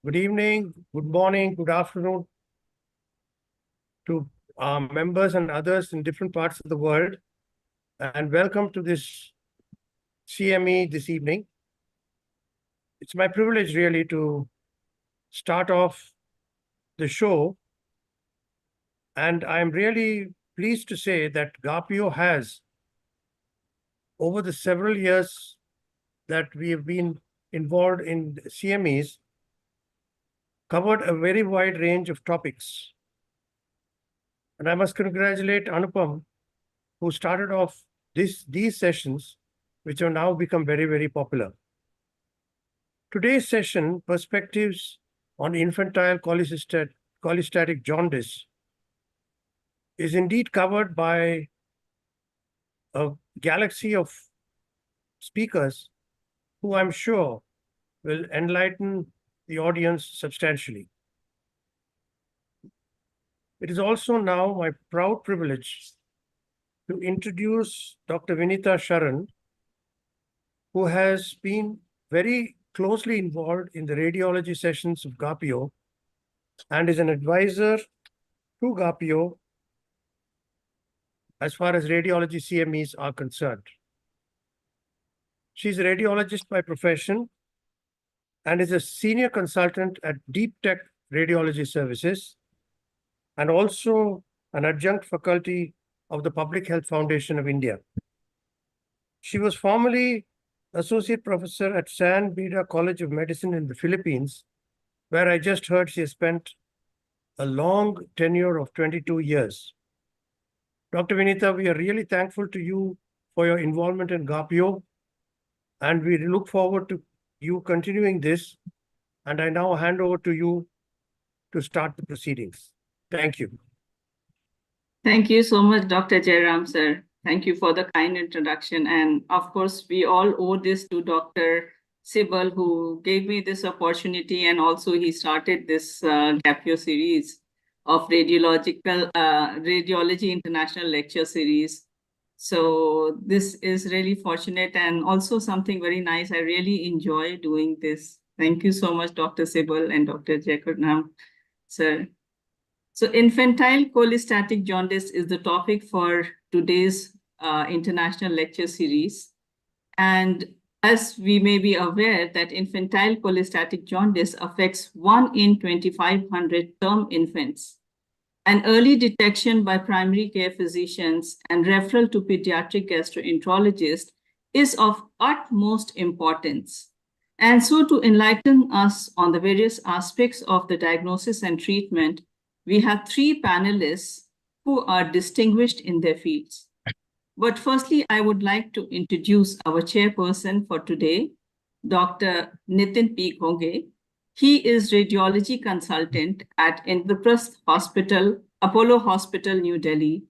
Good evening, good morning, good afternoon to our members and others in different parts of the world, and welcome to this CME this evening. It's my privilege really to start off the show, and I'm really pleased to say that GAPIO has, over the several years that we have been involved in CMEs, covered a very wide range of topics. And I must congratulate Anupam, who started off these sessions, which have now become very, very popular. Today's session, Perspectives on Infantile Cholestatic Jaundice, is indeed covered by a galaxy of speakers who I'm sure will enlighten the audience substantially. It is also now my proud privilege to introduce Dr. Vinita Sharan, who has been very closely involved in the radiology sessions of GAPIO and is an advisor to GAPIO as far as radiology CMEs are concerned. She's a radiologist by profession and is a senior consultant at Deep Tech Radiology Services and also an adjunct faculty of the Public Health Foundation of India. She was formerly associate professor at San Beda College of Medicine in the Philippines, where I just heard she has spent a long tenure of 22 years. Dr. Vinita, we are really thankful to you for your involvement in GAPIO, and we look forward to you continuing this. And I now hand over to you to start the proceedings. Thank you. Thank you so much, Dr. Jairam, sir. Thank you for the kind introduction. And of course, we all owe this to Dr. Sibal, who gave me this opportunity. And also he started this GAPIO series of Radiology International Lecture Series. So this is really fortunate and also something very nice. I really enjoy doing this. Thank you so much, Dr. Sibal and Dr. Jairam, sir. So infantile cholestatic jaundice is the topic for today's international lecture series. And as we may be aware that infantile cholestatic jaundice affects 1 in 2,500 term infants. And early detection by primary care physicians and referral to pediatric gastroenterologist is of utmost importance. And so to enlighten us on the various aspects of the diagnosis and treatment, we have 3 panelists who are distinguished in their fields. But firstly, I would like to introduce our chairperson for today, Dr. Nitin P. Ghonge. He is radiology consultant at Indraprastha Hospital, Apollo Hospital, New Delhi.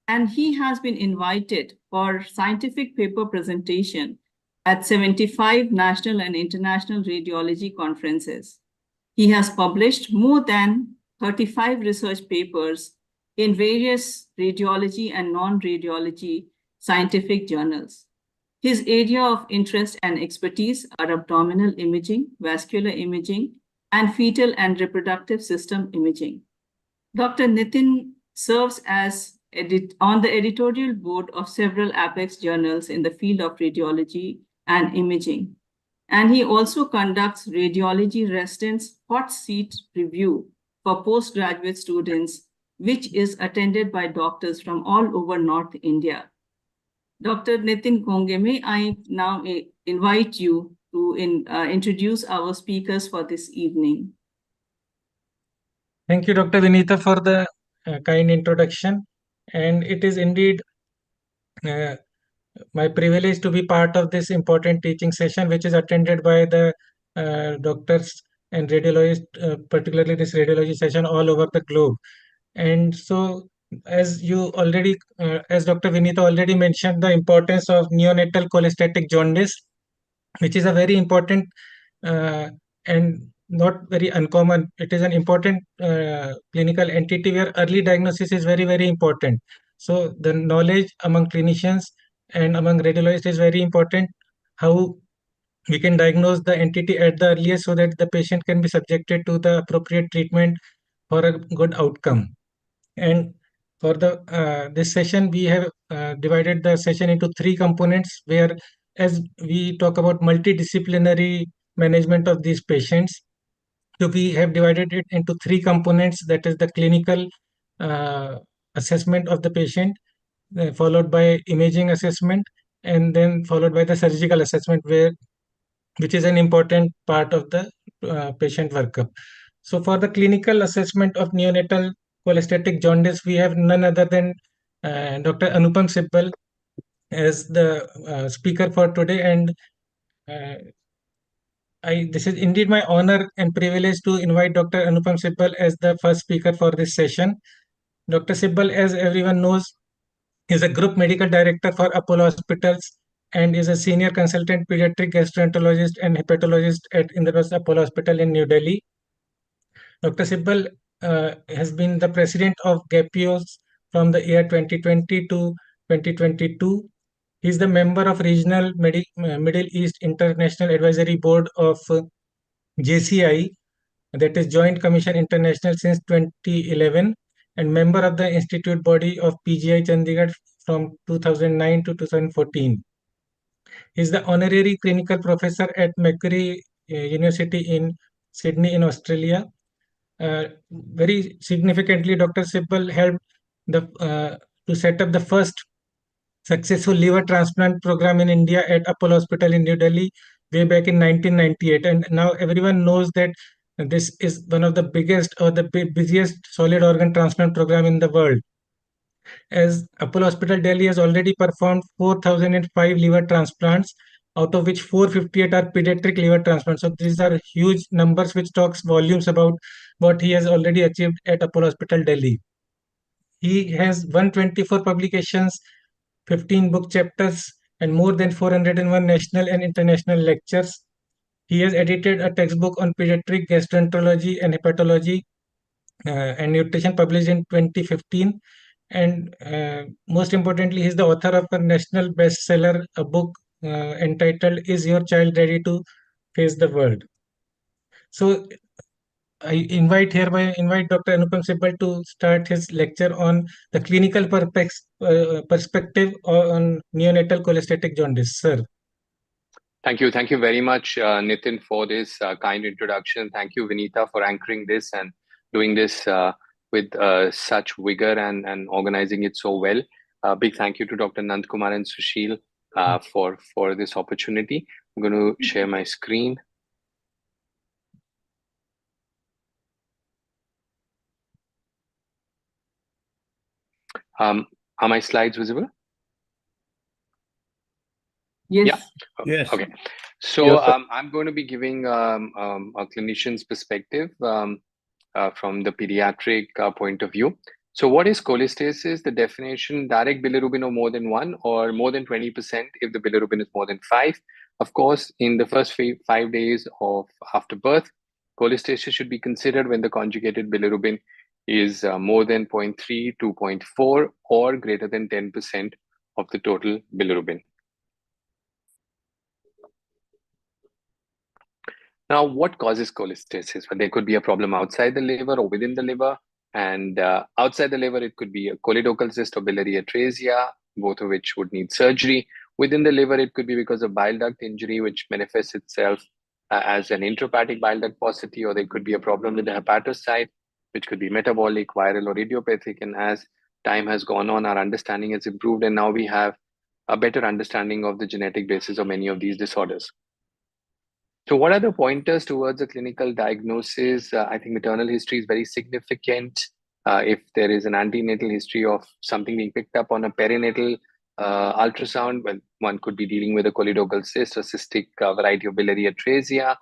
And he has been invited for scientific paper presentation at 75 national and international radiology conferences. He has published more than 35 research papers in various radiology and non-radiology scientific journals. His area of interest and expertise are abdominal imaging, vascular imaging, and fetal and reproductive system imaging. Dr. Nitin serves as on the editorial board of several apex journals in the field of radiology and imaging. And he also conducts radiology residence hot seat review for postgraduate students, which is attended by doctors from all over North India. Dr. Nitin Ghonge, may I now invite you to introduce our speakers for this evening. Thank you, Dr. Vinita, for the kind introduction. And it is indeed my privilege to be part of this important teaching session, which is attended by the doctors and radiologists, particularly this radiology session all over the globe. And so, as Dr. Vinita already mentioned, the importance of neonatal cholestatic jaundice, which is a very important and not very uncommon. It is an important clinical entity where early diagnosis is very, very important. So the knowledge among clinicians and among radiologists is very important, how we can diagnose the entity at the earliest so that the patient can be subjected to the appropriate treatment for a good outcome. And for the this session, we have divided the session into 3 components, where as we talk about multidisciplinary management of these patients. So we have divided it into 3 components, that is the clinical assessment of the patient, followed by imaging assessment, and then followed by the surgical assessment, which is an important part of the patient workup. So for the clinical assessment of neonatal cholestatic jaundice, we have none other than Dr. Anupam Sibal as the speaker for today. And this is indeed my honor and privilege to invite Dr. Anupam Sibal as the first speaker for this session. Dr. Sibal, as everyone knows, is a group medical director for Apollo Hospitals and is a senior consultant pediatric gastroenterologist and hepatologist at Indraprastha Apollo Hospital in New Delhi. Dr. Sibal has been the president of GAPIO from the year 2020 to 2022. He is the member of Regional Middle East International Advisory Board of JCI, that is Joint Commission International, since 2011, and member of the Institute Body of PGI Chandigarh from 2009 to 2014. He is the honorary clinical professor at Macquarie University in Sydney in Australia. Very significantly, Dr. Sibal helped to set up the first successful liver transplant program in India at Apollo Hospital in New Delhi way back in 1998. And now everyone knows that this is one of the biggest or the busiest solid organ transplant program in the world, as Apollo Hospital Delhi has already performed 4,005 liver transplants, out of which 458 are pediatric liver transplants. So these are huge numbers, which talks volumes about what he has already achieved at Apollo Hospital Delhi. He has 124 publications, 15 book chapters, and more than 401 national and international lectures. He has edited a textbook on pediatric gastroenterology and hepatology and nutrition, published in 2015. And most importantly, he's the author of a national bestseller, a book entitled "Is Your Child Ready to Face the World?" So I invite Dr. Anupam Sibal to start his lecture on the clinical perspective on neonatal cholestatic jaundice. Sir. Thank you. Thank you very much, Nitin, for this kind introduction. Thank you, Vinita, for anchoring this and doing this with such vigor and organizing it so well. Big thank you to Dr. Nandkumar and Sushil for this opportunity. I'm going to share my screen. Are my slides visible? Yes. Yeah. Yes. Okay. So Yes, I'm going to be giving a clinician's perspective from the pediatric point of view. So what is cholestasis? The definition: direct bilirubin of more than 1 or more than 20% if the bilirubin is more than 5. Of course, in the first 5 days of after birth, cholestasis should be considered when the conjugated bilirubin is more than 0.3 to 0.4 or greater than 10% of the total bilirubin. Now, what causes cholestasis? Well, there could be a problem outside the liver or within the liver. And outside the liver, it could be a choledochal cyst or biliary atresia, both of which would need surgery. Within the liver, it could be because of bile duct injury, which manifests itself as an intrahepatic bile duct paucity, or there could be a problem with the hepatocyte, which could be metabolic, viral, or idiopathic. And as time has gone on, our understanding has improved, and now we have a better understanding of the genetic basis of many of these disorders. So what are the pointers towards a clinical diagnosis? I think maternal history is very significant. If there is an antenatal history of something being picked up on a perinatal ultrasound, well, one could be dealing with a choledochal cyst or cystic variety of biliary atresia.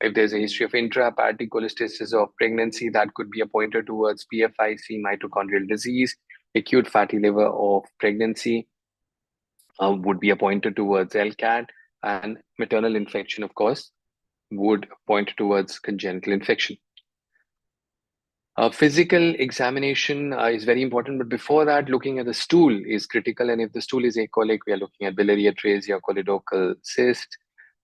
If there's a history of intrahepatic cholestasis of pregnancy, that could be a pointer towards PFIC, mitochondrial disease. Acute fatty liver of pregnancy would be a pointer towards LCAT. And maternal infection, of course, would point towards congenital infection. Physical examination is very important, but before that, looking at the stool is critical. And if the stool is ecolic, we are looking at biliary atresia, choledochal cyst.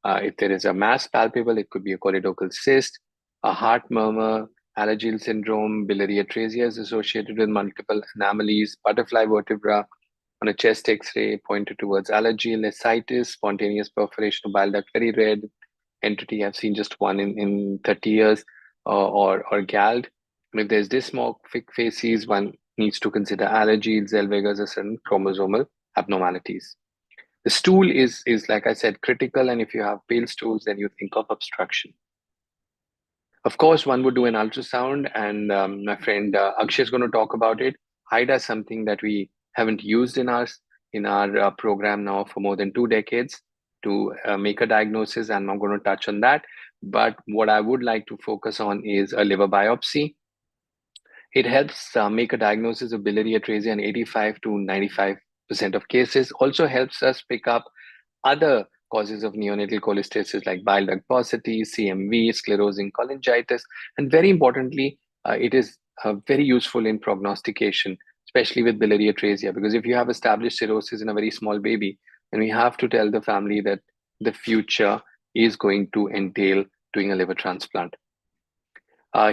If there is a mass palpable, it could be a choledochal cyst, a heart murmur, Alagille syndrome, biliary atresia is associated with multiple anomalies, butterfly vertebra on a chest X-ray pointed towards Alagille, ascites, spontaneous perforation of bile duct, very rare entity. I've seen just one in 30 years, or GALD. And if there's dysmorphic facies, one needs to consider Alagille, Zellweger's, or certain chromosomal abnormalities. The stool is like I said, critical, and if you have pale stools, then you think of obstruction. Of course, one would do an ultrasound, and my friend Akshay is going to talk about it. HIDA is something that we haven't used in our program now for more than 2 decades to make a diagnosis, and I'm going to touch on that. But what I would like to focus on is a liver biopsy. It helps make a diagnosis of biliary atresia in 85 to 95% of cases. Also helps us pick up other causes of neonatal cholestasis like bile duct paucity, CMV, sclerosing cholangitis, and very importantly, it is very useful in prognostication, especially with biliary atresia, because if you have established cirrhosis in a very small baby, then we have to tell the family that the future is going to entail doing a liver transplant.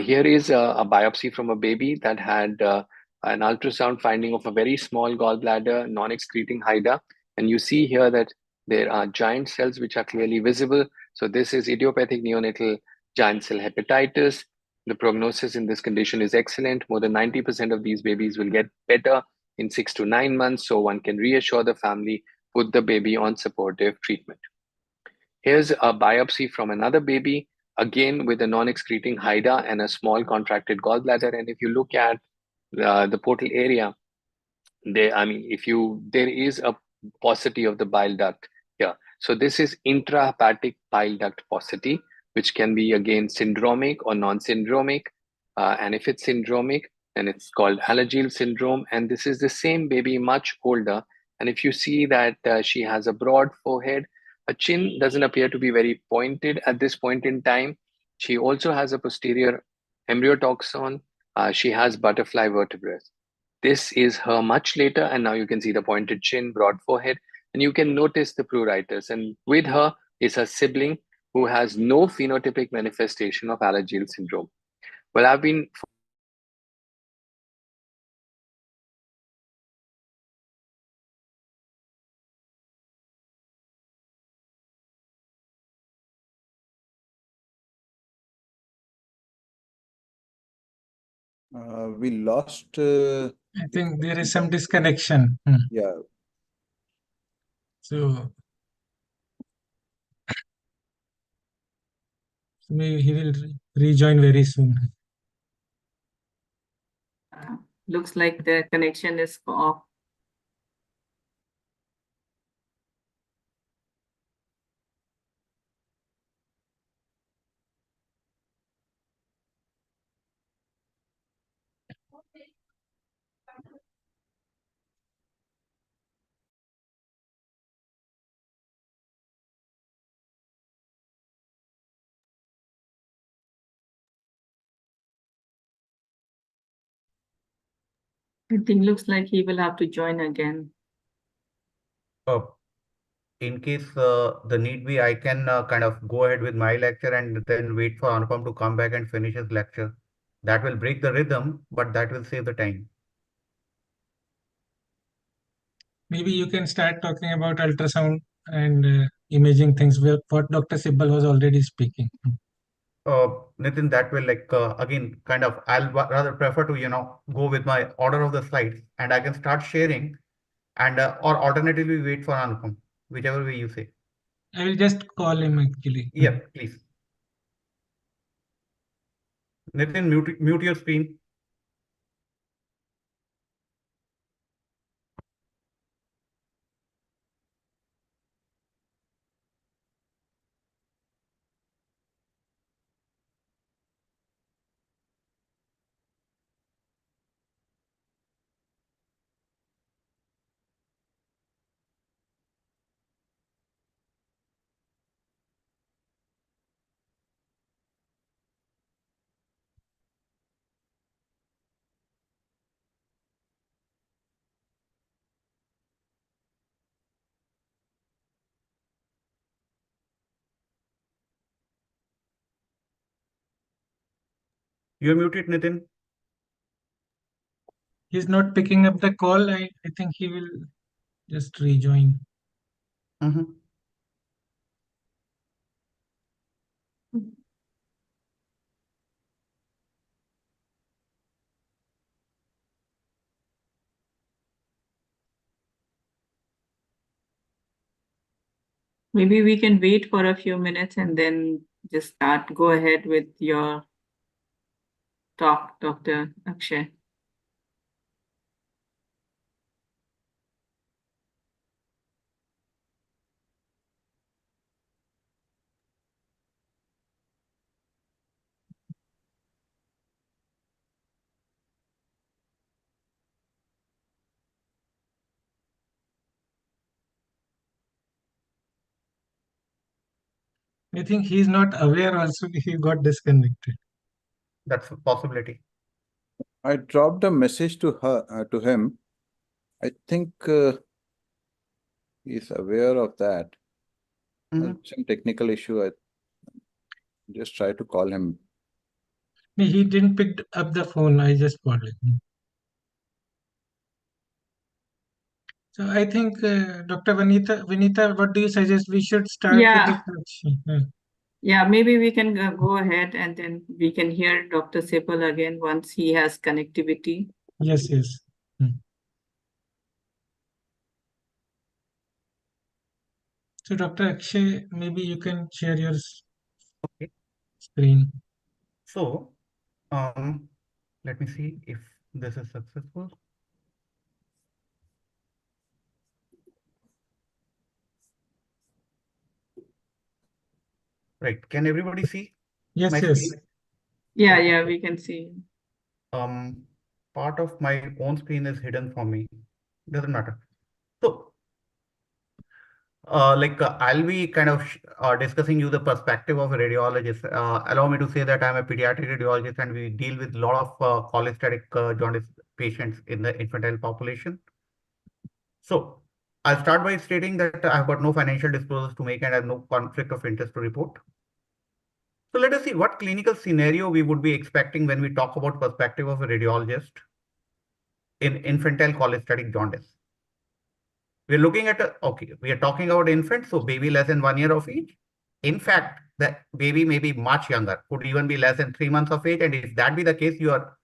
Here is a biopsy from a baby that had an ultrasound finding of a very small gallbladder, non-excreting HIDA. And you see here that there are giant cells which are clearly visible. So this is idiopathic neonatal giant cell hepatitis. The prognosis in this condition is excellent. More than 90% of these babies will get better in 6 to 9 months. So one can reassure the family, put the baby on supportive treatment. Here's a biopsy from another baby, again with a non-excreting HIDA and a small contracted gallbladder. And if you look at the portal area, there is a paucity of the bile duct here. So this is intrahepatic bile duct paucity, which can be again syndromic or non-syndromic. And if it's syndromic, then it's called Alagille syndrome. And this is the same baby, much older. And if you see that she has a broad forehead, her chin doesn't appear to be very pointed at this point in time. She also has a posterior embryotoxon. She has butterfly vertebrae. This is her much later, and now you can see the pointed chin, broad forehead, and you can notice the pruritus. And with her is her sibling who has no phenotypic manifestation of Alagille syndrome. Well, I've been We lost. I think there is some disconnection. Yeah. So maybe he will rejoin very soon. Looks like the connection is off. I think looks like he will have to join again. In case the need be, I can kind of go ahead with my lecture and then wait for Anupam to come back and finish his lecture. That will break the rhythm, but that will save the time. Maybe you can start talking about ultrasound and imaging things, what Dr. Sibal was already speaking. Nitin, that will again kind of I'll rather prefer to go with my order of the slides and I can start sharing and or alternatively wait for Anupam, whichever way you say. I will just call him actually. Yeah, please. Nitin, mute your screen. You're muted, Nitin. He's not picking up the call. I think he will just rejoin. Mhm. Maybe we can wait for a few minutes and then just go ahead with your talk, Dr. Akshay. I think he's not aware also he got disconnected. That's a possibility. I dropped a message to to him. I think he's aware of that. Mhm. Some technical issue. I just try to call him. He didn't pick up the phone. I just called him. So I think Dr. Vinita, what do you suggest? We should start with the question. Yeah, maybe we can go ahead and then we can hear Dr. Sibal again once he has connectivity. Yes, yes. So Dr. Akshay, maybe you can share your Okay. screen. So, let me see if this is successful. Right. Can everybody see Yes, my yes. screen? Yeah, we can see. Part of my own screen is hidden for me. Doesn't matter. So, I'll be kind of discussing you the perspective of a radiologist. Allow me to say that I'm a pediatric radiologist and we deal with a lot of cholestatic jaundice patients in the infantile population. So I'll start by stating that I've got no financial disclosures to make and I have no conflict of interest to report. So let us see what clinical scenario we would be expecting when we talk about perspective of a radiologist in infantile cholestatic jaundice. We're looking at we are talking about infants, so baby less than 1 year of age. In fact, the baby may be much younger, could even be less than 3 months of age. And if that be the case, you are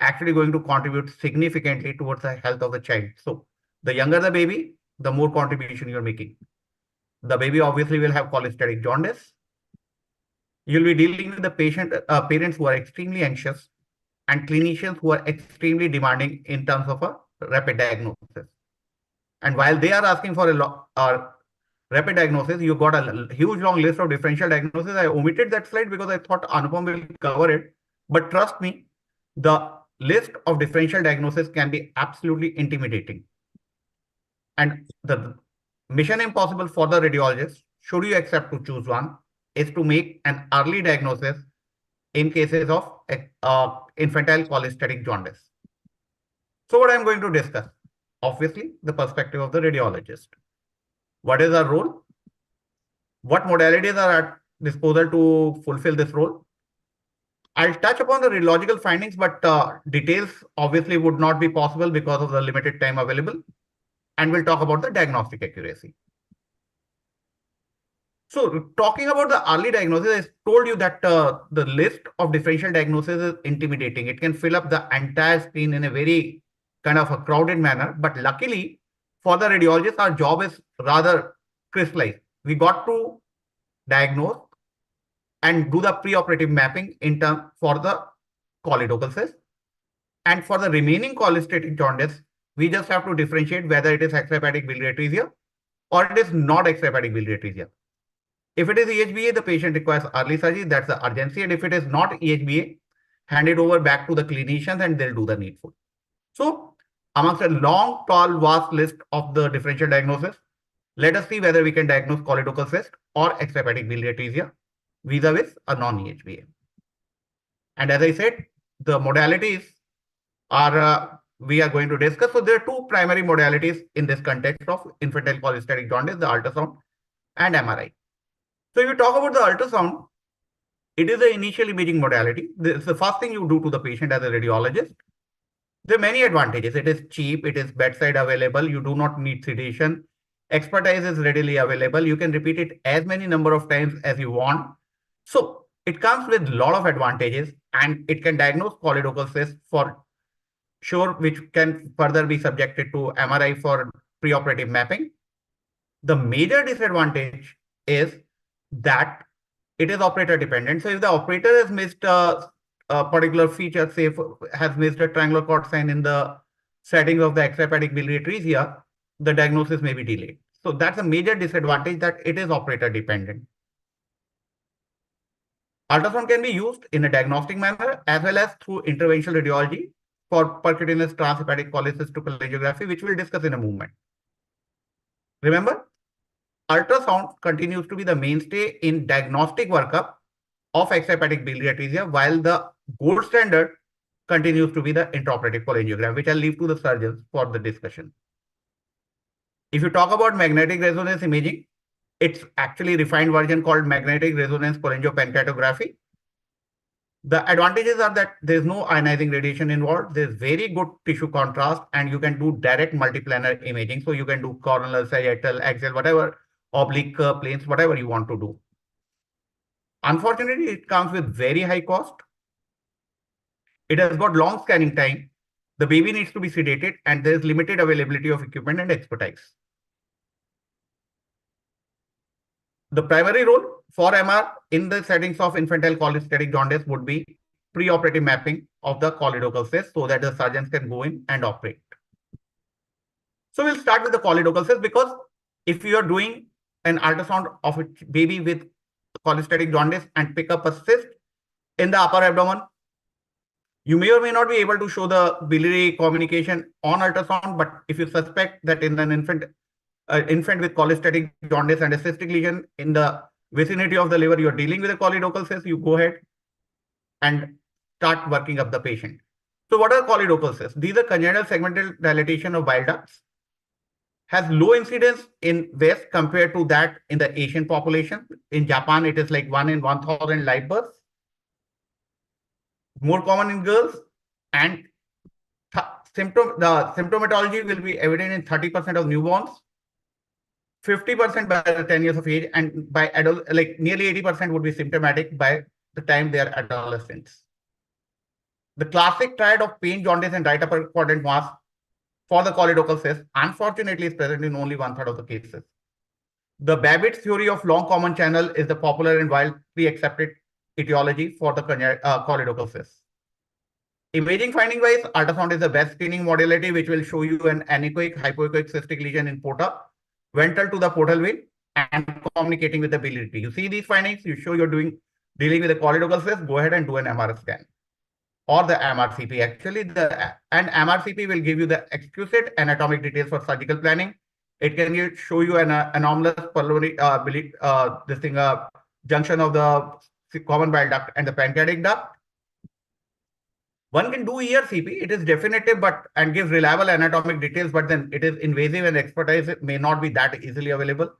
actually going to contribute significantly towards the health of the child. So the younger the baby, the more contribution you're making. The baby obviously will have cholestatic jaundice. You'll be dealing with the parents who are extremely anxious and clinicians who are extremely demanding in terms of a rapid diagnosis. And while they are asking for a rapid diagnosis, you got a huge long list of differential diagnoses. I omitted that slide because I thought Anupam will cover it. But trust me, the list of differential diagnoses can be absolutely intimidating. And the mission impossible for the radiologist, should you accept to choose one, is to make an early diagnosis in cases of infantile cholestatic jaundice. So what I'm going to discuss, obviously, the perspective of the radiologist. What is our role? What modalities are at disposal to fulfill this role? I'll touch upon the radiological findings, but details obviously would not be possible because of the limited time available. And we'll talk about the diagnostic accuracy. So talking about the early diagnosis, I told you that the list of differential diagnoses is intimidating. It can fill up the entire screen in a very kind of a crowded manner. But luckily for the radiologist, our job is rather crystallized. We got to diagnose and do the preoperative mapping in term for the choledochal cyst. And for the remaining cholestatic jaundice, we just have to differentiate whether it is extrahepatic biliary atresia or it is not extrahepatic biliary atresia. If it is EHBA, the patient requires early surgery. That's the urgency. And if it is not EHBA, hand it over back to the clinicians and they'll do the needful. So amongst a long, tall, vast list of the differential diagnosis, let us see whether we can diagnose choledochal cyst or extrahepatic biliary atresia vis-a-vis a non-EHBA. And as I said, the modalities are we are going to discuss. So there are two primary modalities in this context of infantile cholestatic jaundice, the ultrasound and MRI. So if you talk about the ultrasound, It is the initial imaging modality. This is the first thing you do to the patient as a radiologist. There are many advantages. It is cheap. It is bedside available. You do not need sedation. Expertise is readily available. You can repeat it as many number of times as you want. So it comes with a lot of advantages, and it can diagnose choledochal cysts for sure, which can further be subjected to MRI for preoperative mapping. The major disadvantage is that it is operator dependent. So if the operator has missed a particular feature, say has missed a triangular cord sign in the settings of the extrahepatic biliary atresia, the diagnosis may be delayed. So that's a major disadvantage, that it is operator dependent. Ultrasound can be used in a diagnostic manner as well as through interventional radiology for percutaneous transhepatic cholecystectomy angiography, which we'll discuss in a moment. Remember, ultrasound continues to be the mainstay in diagnostic workup of extrahepatic biliary atresia, while the gold standard continues to be the intraoperative cholangiogram, which I'll leave to the surgeons for the discussion. If you talk about magnetic resonance imaging, it's actually a refined version called magnetic resonance cholangiopancreatography. The advantages are that there's no ionizing radiation involved. There's very good tissue contrast, and you can do direct multiplanar imaging. So you can do coronal, sagittal, axial, whatever, oblique planes, whatever you want to do. Unfortunately, it comes with very high cost. It has got long scanning time. The baby needs to be sedated, and there is limited availability of equipment and expertise. The primary role for MR in the settings of infantile cholestatic jaundice would be preoperative mapping of the choledochal cyst so that the surgeons can go in and operate. So we'll start with the choledochal cyst, because if you are doing an ultrasound of a baby with cholestatic jaundice and pick up a cyst in the upper abdomen, you may or may not be able to show the biliary communication on ultrasound, but if you suspect that in an infant with cholestatic jaundice and a cystic lesion in the vicinity of the liver, you are dealing with a choledochal cyst, you go ahead and start working up the patient. So what are choledochal cysts? These are congenital segmental dilatation of bile ducts. Has low incidence in West compared to that in the Asian population. In Japan, it is like 1 in 1,000 live births. More common in girls, and the symptomatology will be evident in 30% of newborns, 50% by the 10 years of age, and by adult, like nearly 80% would be symptomatic by the time they are adolescents. The classic triad of pain, jaundice, and right upper quadrant mass for the choledochal cyst, unfortunately, is present in only 1/3 of the cases. The Babbitt's theory of long common channel is the popular and widely accepted etiology for the choledochal cyst. Imaging finding wise, ultrasound is the best screening modality, which will show you an anechoic, hypoechoic cystic lesion in porta, ventral to the portal vein, and communicating with the biliary. You see these findings, you show you're dealing with a choledochal cyst, go ahead and do an MR scan. Or the MRCP. Actually, and MRCP will give you the exquisite anatomic details for surgical planning. It can show you an anomalous pulmonary junction of the common bile duct and the pancreatic duct. One can do ERCP. It is definitive and gives reliable anatomic details, but then it is invasive and expertise may not be that easily available.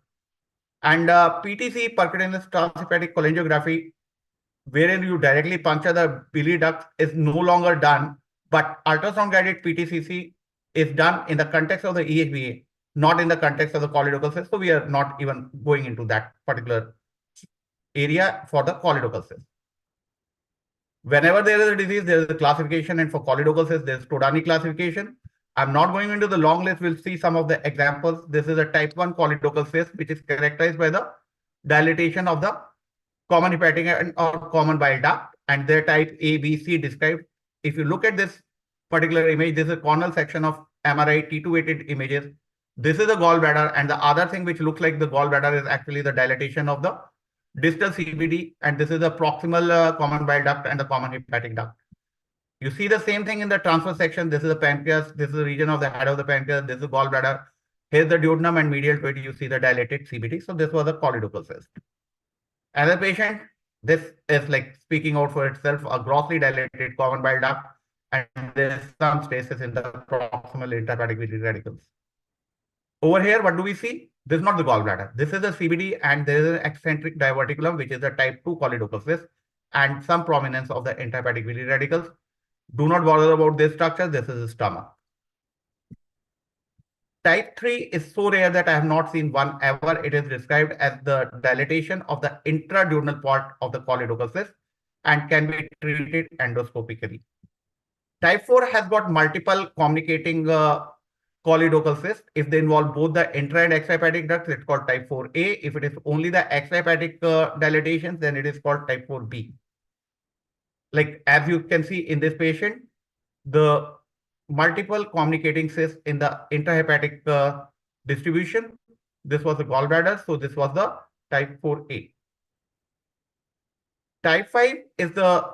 And PTC, percutaneous transhepatic cholangiography, wherein you directly puncture the biliary duct, is no longer done, but ultrasound guided PTCC is done in the context of the EHBA, not in the context of the choledochal cyst. So we are not even going into that particular area for the choledochal cyst. Whenever there is a disease, there is a classification, and for choledochal cyst, there is Todani classification. I'm not going into the long list. We'll see some of the examples. This is a type 1 choledochal cyst, which is characterized by the dilatation of the common hepatic or common bile duct, and their type A, B, C described. If you look at this particular image, this is a cornel section of MRI T2 weighted images. This is the gallbladder, and the other thing which looks like the gallbladder is actually the dilatation of the distal CBD, and this is the proximal common bile duct and the common hepatic duct. You see the same thing in the transverse section. This is the pancreas. This is the region of the head of the pancreas. This is the gallbladder. Here's the duodenum, and medial to it, you see the dilated CBD. So this was a choledochal cyst. As a patient, this is like speaking out for itself, a grossly dilated common bile duct, and there is some stasis in the proximal intrahepatic biliary radicals. Over here, what do we see? This is not the gallbladder. This is the CBD, and there is an eccentric diverticulum, which is the type 2 choledochal cyst. and some prominence of the intrahepatic biliary radicals. Do not bother about this structure. This is the stomach. Type 3 is so rare that I have not seen one ever. It is described as the dilatation of the intraduodenal part of the choledochal cyst and can be treated endoscopically. Type 4 has got multiple communicating choledochal cysts. If they involve both the intra and extrahepatic ducts, it's called type 4A. If it is only the extrahepatic dilatations, then it is called type 4B. Like as you can see in this patient, the multiple communicating cysts in the intrahepatic distribution. This was the gallbladder, so this was the type 4A. Type 5 is the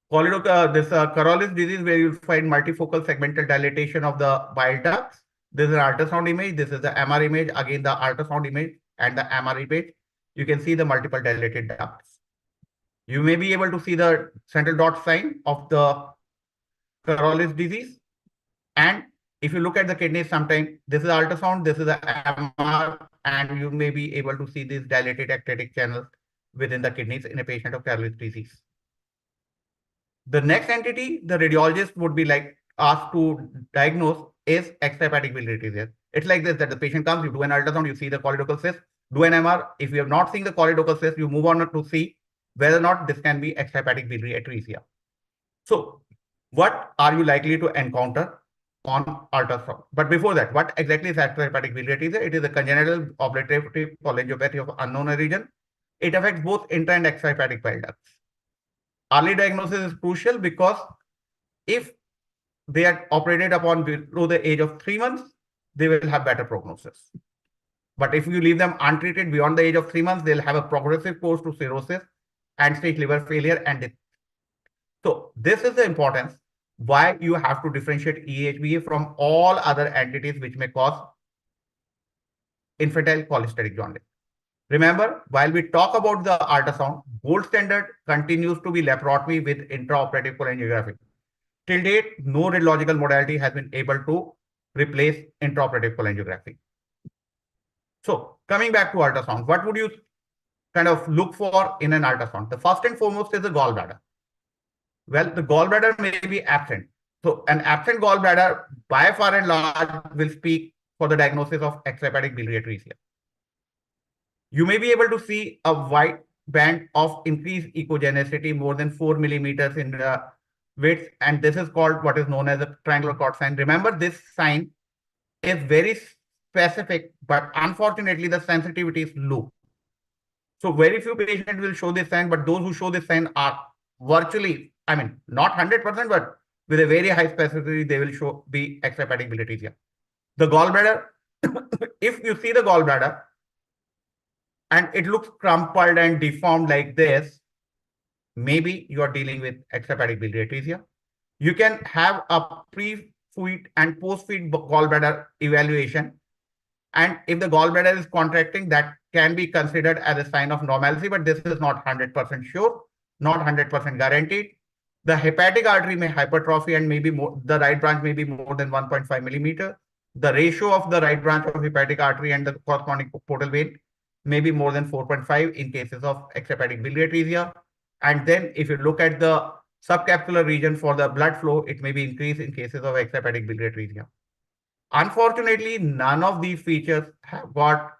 Coriolis disease, where you find multifocal segmental dilatation of the bile ducts. This is an ultrasound image. This is the MR image. Again, the ultrasound image and the MR image. You can see the multiple dilated ducts. You may be able to see the central dot sign of the Coriolis disease. And if you look at the kidneys, sometime this is ultrasound, this is the MR, and you may be able to see these dilated ectatic channels within the kidneys in a patient of Coriolis disease. The next entity the radiologist would be like asked to diagnose is extrahepatic biliary atresia. It's like this, that the patient comes, you do an ultrasound, you see the choledochal cyst, do an MR. If you have not seen the choledochal cyst, you move on to see whether or not this can be extrahepatic biliary atresia. So what are you likely to encounter on ultrasound? But before that, what exactly is extrahepatic biliary atresia? It is a congenital obliterative cholangiopathy of unknown origin. It affects both intra and extrahepatic bile ducts. Early diagnosis is crucial because if they are operated upon below the age of 3 months, they will have better prognosis. But if you leave them untreated beyond the age of 3 months, they'll have a progressive course to cirrhosis and stage liver failure and death. So this is the importance why you have to differentiate EHBA from all other entities which may cause infantile cholestatic jaundice. Remember, while we talk about the ultrasound, gold standard continues to be laparotomy with intraoperative cholangiography. Till date, no radiological modality has been able to replace intraoperative cholangiography. So coming back to ultrasound, what would you kind of look for in an ultrasound? The first and foremost is the gallbladder. Well, the gallbladder may be absent. So an absent gallbladder by far and large will speak for the diagnosis of extrahepatic biliary atresia. You may be able to see a white band of increased echogenicity more than 4 millimeters in width, and this is called what is known as a triangular cord sign. Remember, this sign is very specific, but unfortunately the sensitivity is low. So very few patients will show this sign, but those who show this sign are virtually, I mean, not 100%, but with a very high specificity, they will be extrahepatic biliary atresia. The gallbladder, if you see the gallbladder, and it looks crumpled and deformed like this, maybe you are dealing with extrahepatic biliary atresia. You can have a pre-feed and post-feed gallbladder evaluation. And if the gallbladder is contracting, that can be considered as a sign of normalcy, but this is not 100% sure, not 100% guaranteed. The hepatic artery may hypertrophy and maybe more, the right branch may be more than 1.5 millimeter. The ratio of the right branch of hepatic artery and the corresponding portal vein may be more than 4.5 in cases of extrahepatic biliary atresia. And then if you look at the subcapsular region for the blood flow, it may be increased in cases of extrahepatic biliary atresia. Unfortunately, none of these features have got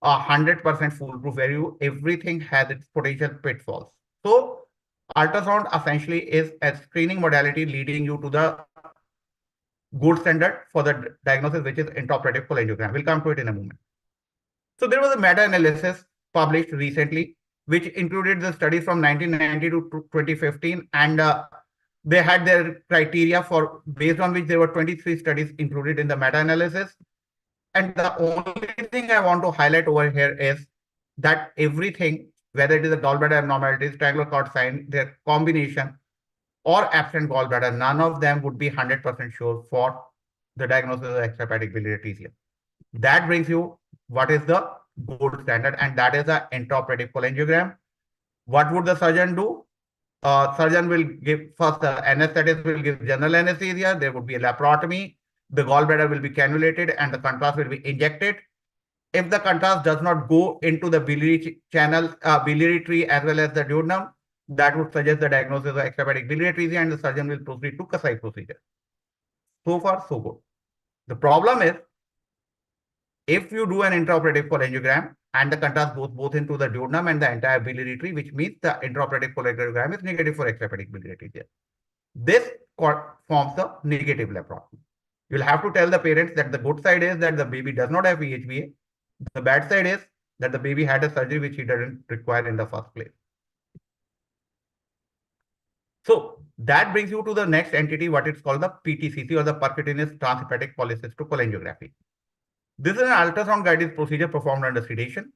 100% foolproof value. Everything has its potential pitfalls. So ultrasound essentially is a screening modality leading you to the gold standard for the diagnosis, which is intraoperative cholangiogram. We'll come to it in a moment. So there was a meta-analysis published recently, which included the studies from 1990 to 2015, and they had their criteria for based on which there were 23 studies included in the meta-analysis. And the only thing I want to highlight over here is that everything, whether it is a gallbladder abnormalities, triangular cord sign, their combination, or absent gallbladder, none of them would be 100% sure for the diagnosis of extrahepatic biliary atresia. That brings you what is the gold standard, and that is the intraoperative cholangiogram. What would the surgeon do? Surgeon will give first the anesthetist will give general anesthesia. There would be a laparotomy. The gallbladder will be cannulated and the contrast will be injected. if the contrast does not go into the biliary channel, biliary tree as well as the duodenum, that would suggest the diagnosis of extrahepatic biliary atresia, and the surgeon will proceed to Kasai procedure. So far, so good. The problem is, if you do an intraoperative cholangiogram and the contrast goes both into the duodenum and the entire biliary tree, which means the intraoperative cholangiogram is negative for extrahepatic biliary atresia. This forms the negative laparoscopy. You'll have to tell the parents that the good side is that the baby does not have PHBA. The bad side is that the baby had a surgery which he didn't require in the first place. So that brings you to the next entity, what it's called the PTCC, or the percutaneous transhepatic cholecystocholangography. This is an ultrasound guided procedure performed under sedation.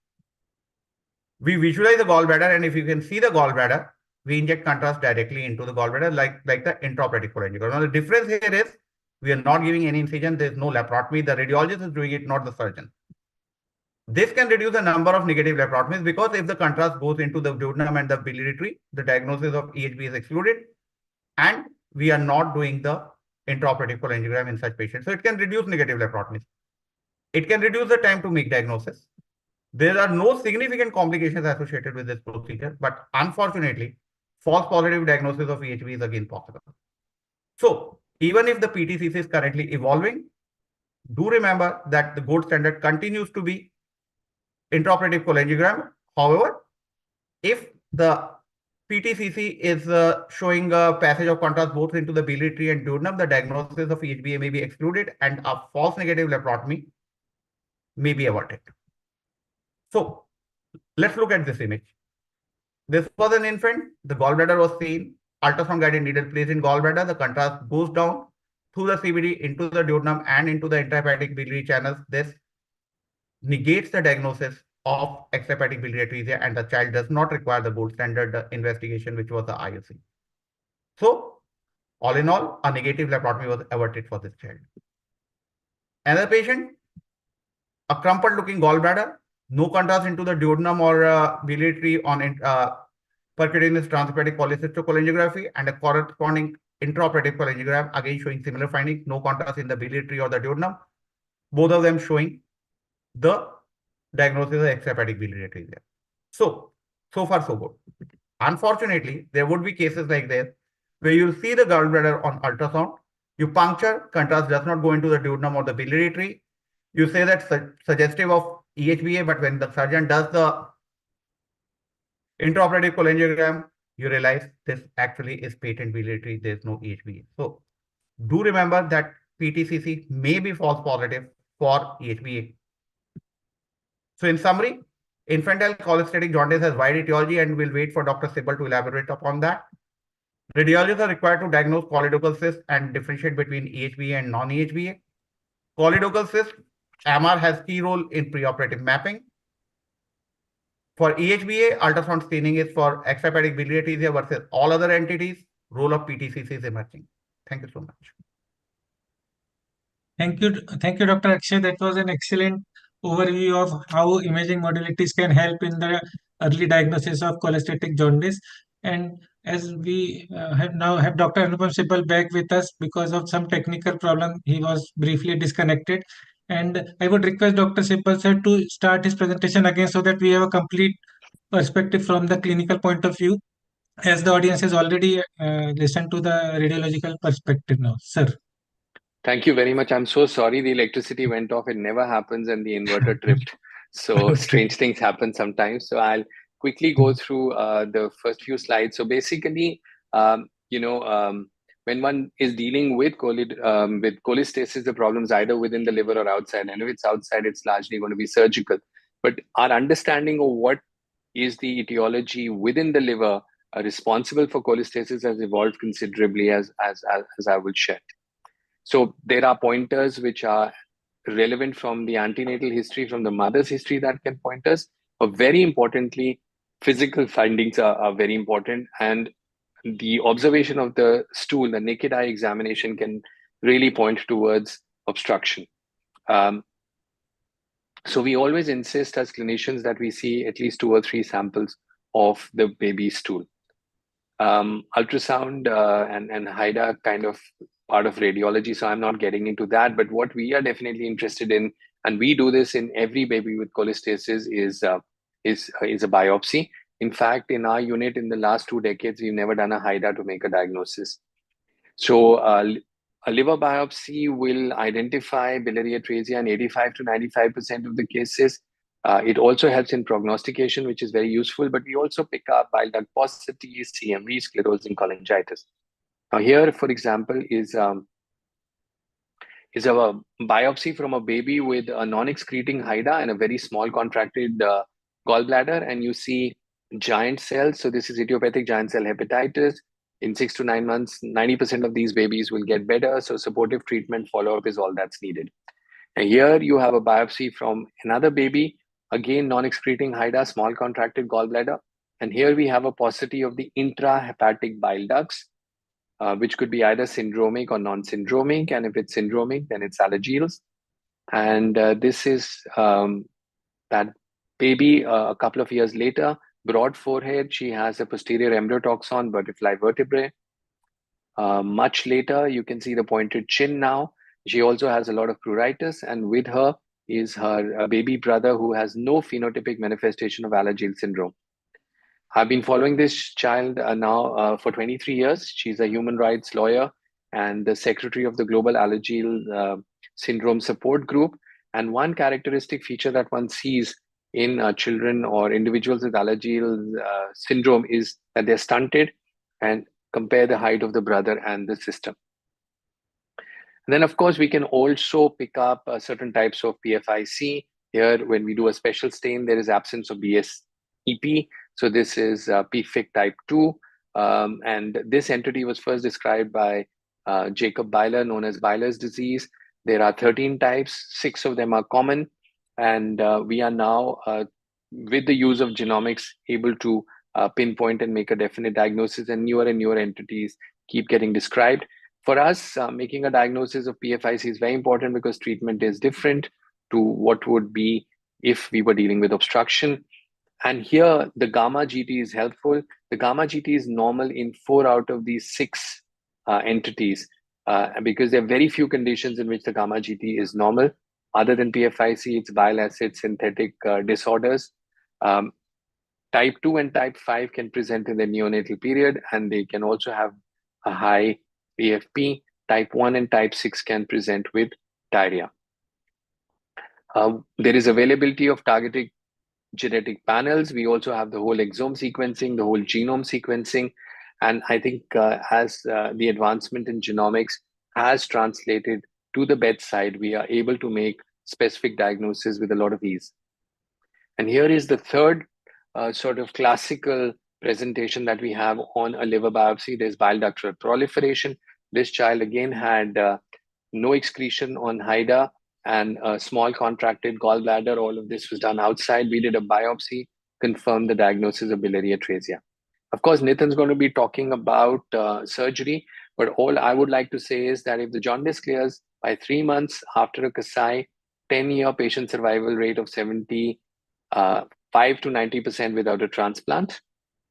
We visualize the gallbladder, and if you can see the gallbladder, we inject contrast directly into the gallbladder like the intraoperatic cholangiogram. Now the difference here is we are not giving any incision. There is no laparotomy. The radiologist is doing it, not the surgeon. This can reduce the number of negative laparotomies, because if the contrast goes into the duodenum and the biliary tree, the diagnosis of EHB is excluded, and we are not doing the intraoperative cholangiogram in such patients. So it can reduce negative laparotomies. It can reduce the time to make diagnosis. There are no significant complications associated with this procedure, but unfortunately, false positive diagnosis of EHB is again possible. So even if the PTCC is currently evolving, do remember that the gold standard continues to be intraoperative cholangiogram. However, if the PTCC is showing a passage of contrast both into the biliary tree and duodenum, the diagnosis of EHBA may be excluded and a false negative laparotomy may be averted. So let's look at this image. This was an infant. The gallbladder was seen. Ultrasound guided needle placed in gallbladder. The contrast goes down through the CBD into the duodenum and into the intrahepatic biliary channels. This negates the diagnosis of extrahepatic biliary atresia, and the child does not require the gold standard investigation, which was the IOC. So all in all, a negative laparotomy was averted for this child. Another patient, a crumpled looking gallbladder, no contrast into the duodenum or biliary tree on percutaneous transhepatic cholecystocholangography, and a corresponding intraoperative cholangiogram, again showing similar findings, no contrast in the biliary tree or the duodenum, both of them showing the diagnosis of extrahepatic biliary atresia. So far so good. Unfortunately, there would be cases like this where you'll see the gallbladder on ultrasound, you puncture, contrast does not go into the duodenum or the biliary tree. You say that's suggestive of EHBA, but when the surgeon does the intraoperative cholangiogram, you realize this actually is patent biliary tree. There's no EHBA. So do remember that PTCC may be false positive for EHBA. So in summary, infantile cholestatic jaundice has wide etiology, and we'll wait for Dr. Sibal to elaborate upon that. Radiologists are required to diagnose choledochal cyst and differentiate between EHBA and non-EHBA. Choledochal cyst, MR has key role in preoperative mapping. For EHBA, ultrasound staining is for extrahepatic biliary atresia versus all other entities. Role of PTCC is emerging. Thank you so much. Thank you, Dr. Akshay. That was an excellent overview of how imaging modalities can help in the early diagnosis of cholestatic jaundice. And as we have Dr. Anupam Sibal back with us because of some technical problem, he was briefly disconnected. And I would request Dr. Sibal sir to start his presentation again so that we have a complete perspective from the clinical point of view, as the audience has already listened to the radiological perspective now. Sir. Thank you very much. I'm so sorry the electricity went off. It never happens and the inverter tripped. So strange things happen sometimes. So I'll quickly go through the first few slides. So basically, when one is dealing with cholestasis, the problems either within the liver or outside. And if it's outside, it's largely going to be surgical. But our understanding of what is the etiology within the liver responsible for cholestasis has evolved considerably, as I will share. So there are pointers which are relevant from the antenatal history, from the mother's history, that can point us. But very importantly, physical findings are very important. And the observation of the stool, the naked eye examination, can really point towards obstruction. So we always insist as clinicians that we see at least 2 or 3 samples of the baby's stool. Ultrasound and HIDA kind of part of radiology, so I'm not getting into that. But what we are definitely interested in And we do this in every baby with cholestasis is a biopsy. In fact, in our unit in the last 2 decades, we've never done a HIDA to make a diagnosis. So a liver biopsy will identify biliary atresia in 85 to 95% of the cases. It also helps in prognostication, which is very useful, but we also pick up bile duct paucity, CMV, sclerosing cholangitis. Now here, for example, is a biopsy from a baby with a non-excreting HIDA and a very small contracted gallbladder, and you see giant cells. So this is idiopathic giant cell hepatitis. In 6 to 9 months, 90% of these babies will get better. So supportive treatment follow-up is all that's needed. And here you have a biopsy from another baby, again, non-excreting HIDA, small contracted gallbladder. And here we have a paucity of the intrahepatic bile ducts, which could be either syndromic or non-syndromic. And if it's syndromic, then it's Alagille's. And this is that baby a couple of years later, broad forehead. She has a posterior embryotoxon butterfly vertebrae. Much later, you can see the pointed chin now. She also has a lot of pruritus, and with her is her baby brother who has no phenotypic manifestation of Alagille syndrome. I've been following this child now for 23 years. She's a human rights lawyer and the secretary of the Global Alagille Syndrome Support Group. And one characteristic feature that one sees in children or individuals with Alagille syndrome is that they're stunted, and compare the height of the brother and the sister. And then, of course, we can also pick up certain types of PFIC. Here, when we do a special stain, there is absence of BSEP. So this is PFIC type 2. And this entity was first described by Jacob Byler, known as Byler's disease. There are 13 types. 6 of them are common. And we are now, with the use of genomics, able to pinpoint and make a definite diagnosis, and newer entities keep getting described. For us, making a diagnosis of PFIC is very important because treatment is different to what would be if we were dealing with obstruction. And here, the gamma GT is helpful. The gamma GT is normal in 4 out of these 6 entities because there are very few conditions in which the gamma GT is normal. Other than PFIC, it's bile acid synthetic disorders. Type 2 and type 5 can present in the neonatal period, and they can also have a high AFP. Type 1 and type 6 can present with diarrhea. There is availability of targeted genetic panels. We also have the whole exome sequencing, the whole genome sequencing. And I think as the advancement in genomics has translated to the bedside, we are able to make specific diagnoses with a lot of ease. And here is the third sort of classical presentation that we have on a liver biopsy. There's bile ductal proliferation. This child again had no excretion on HIDA and a small contracted gallbladder. All of this was done outside. We did a biopsy, confirmed the diagnosis of biliary atresia. Of course, Nitin's going to be talking about surgery, but all I would like to say is that if the jaundice clears by 3 months after a Kasai, 10-year patient survival rate of 75 to 90% without a transplant.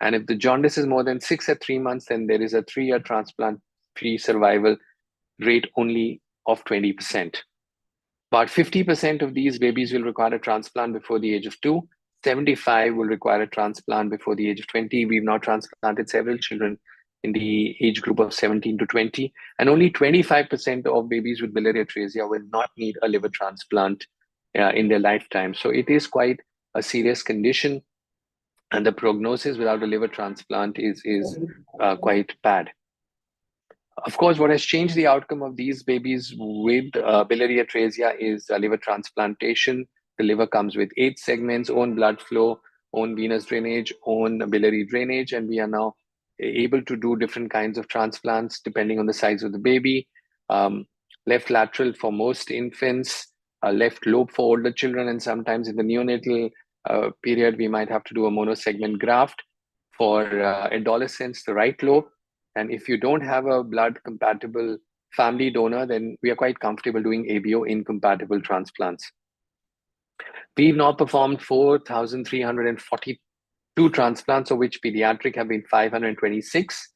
And if the jaundice is more than 6 at 3 months, then there is a 3-year transplant-free survival rate only of 20%. About 50% of these babies will require a transplant before the age of 2. 75 will require a transplant before the age of 20. We've now transplanted several children in the age group of 17 to 20. And only 25% of babies with biliary atresia will not need a liver transplant in their lifetime. So it is quite a serious condition. And the prognosis without a liver transplant is quite bad. Of course, what has changed the outcome of these babies with biliary atresia is liver transplantation. The liver comes with 8 segments, own blood flow, own venous drainage, own biliary drainage, and we are now able to do different kinds of transplants depending on the size of the baby. Left lateral for most infants, left lobe for older children, and sometimes in the neonatal period, we might have to do a monosegment graft. For adolescents, the right lobe. And if you don't have a blood-compatible family donor, then we are quite comfortable doing ABO-incompatible transplants. We've now performed 4,342 transplants, of which pediatric have been 526.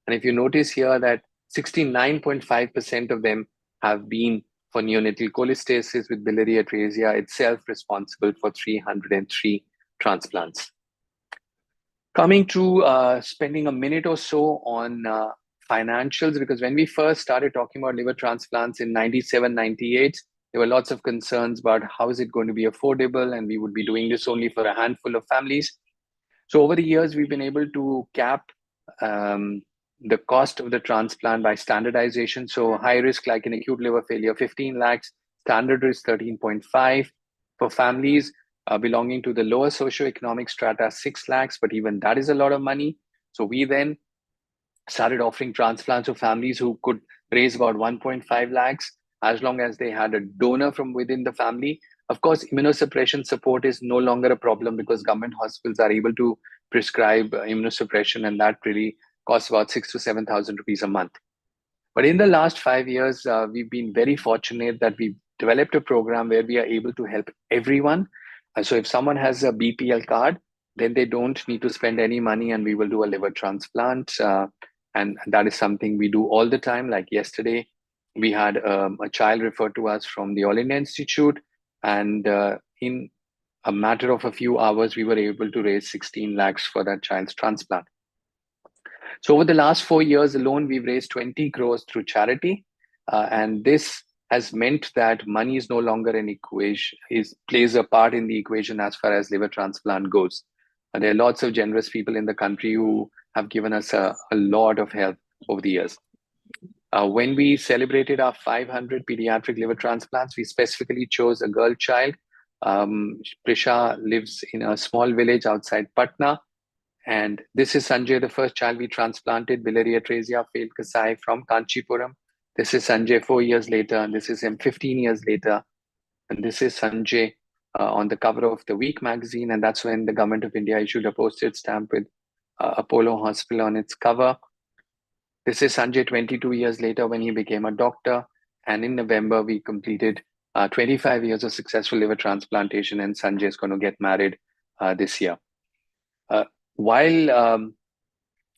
And if you notice here that 69.5% of them have been for neonatal cholestasis with biliary atresia, itself responsible for 303 transplants. Coming to spending a minute or so on financials, because when we first started talking about liver transplants in 97, 98, there were lots of concerns about how is it going to be affordable, and we would be doing this only for a handful of families. So over the years, we've been able to cap the cost of the transplant by standardization. So high risk, like in acute liver failure, 15 lakhs, standard risk 13.5. For families belonging to the lower socioeconomic strata, 6 lakhs, but even that is a lot of money. So we then started offering transplants to families who could raise about 1.5 lakhs, as long as they had a donor from within the family. Of course, immunosuppression support is no longer a problem because government hospitals are able to prescribe immunosuppression, and that really costs about 6,000 to 7,000 rupees a month. But in the last 5 years, we've been very fortunate that we've developed a program where we are able to help everyone. So if someone has a BPL card, then they don't need to spend any money, and we will do a liver transplant. And that is something we do all the time. Like yesterday, we had a child referred to us from the All India Institute, and in a matter of a few hours, we were able to raise 16 lakhs for that child's transplant. So over the last 4 years alone, we've raised 20 crores through charity. And this has meant that money is no longer an equation, plays a part in the equation as far as liver transplant goes. And there are lots of generous people in the country who have given us a lot of help over the years. When we celebrated our 500 pediatric liver transplants, we specifically chose a girl child. Prisha lives in a small village outside Patna. And this is Sanjay, the first child we transplanted, biliary atresia, failed Kasai from Kanchipuram. This is Sanjay 4 years later, and this is him 15 years later. And this is Sanjay on the cover of the Week magazine. And that's when the government of India issued a postage stamp with Apollo Hospital on its cover. This is Sanjay 22 years later when he became a doctor. And in November, we completed 25 years of successful liver transplantation, and Sanjay is going to get married this year. While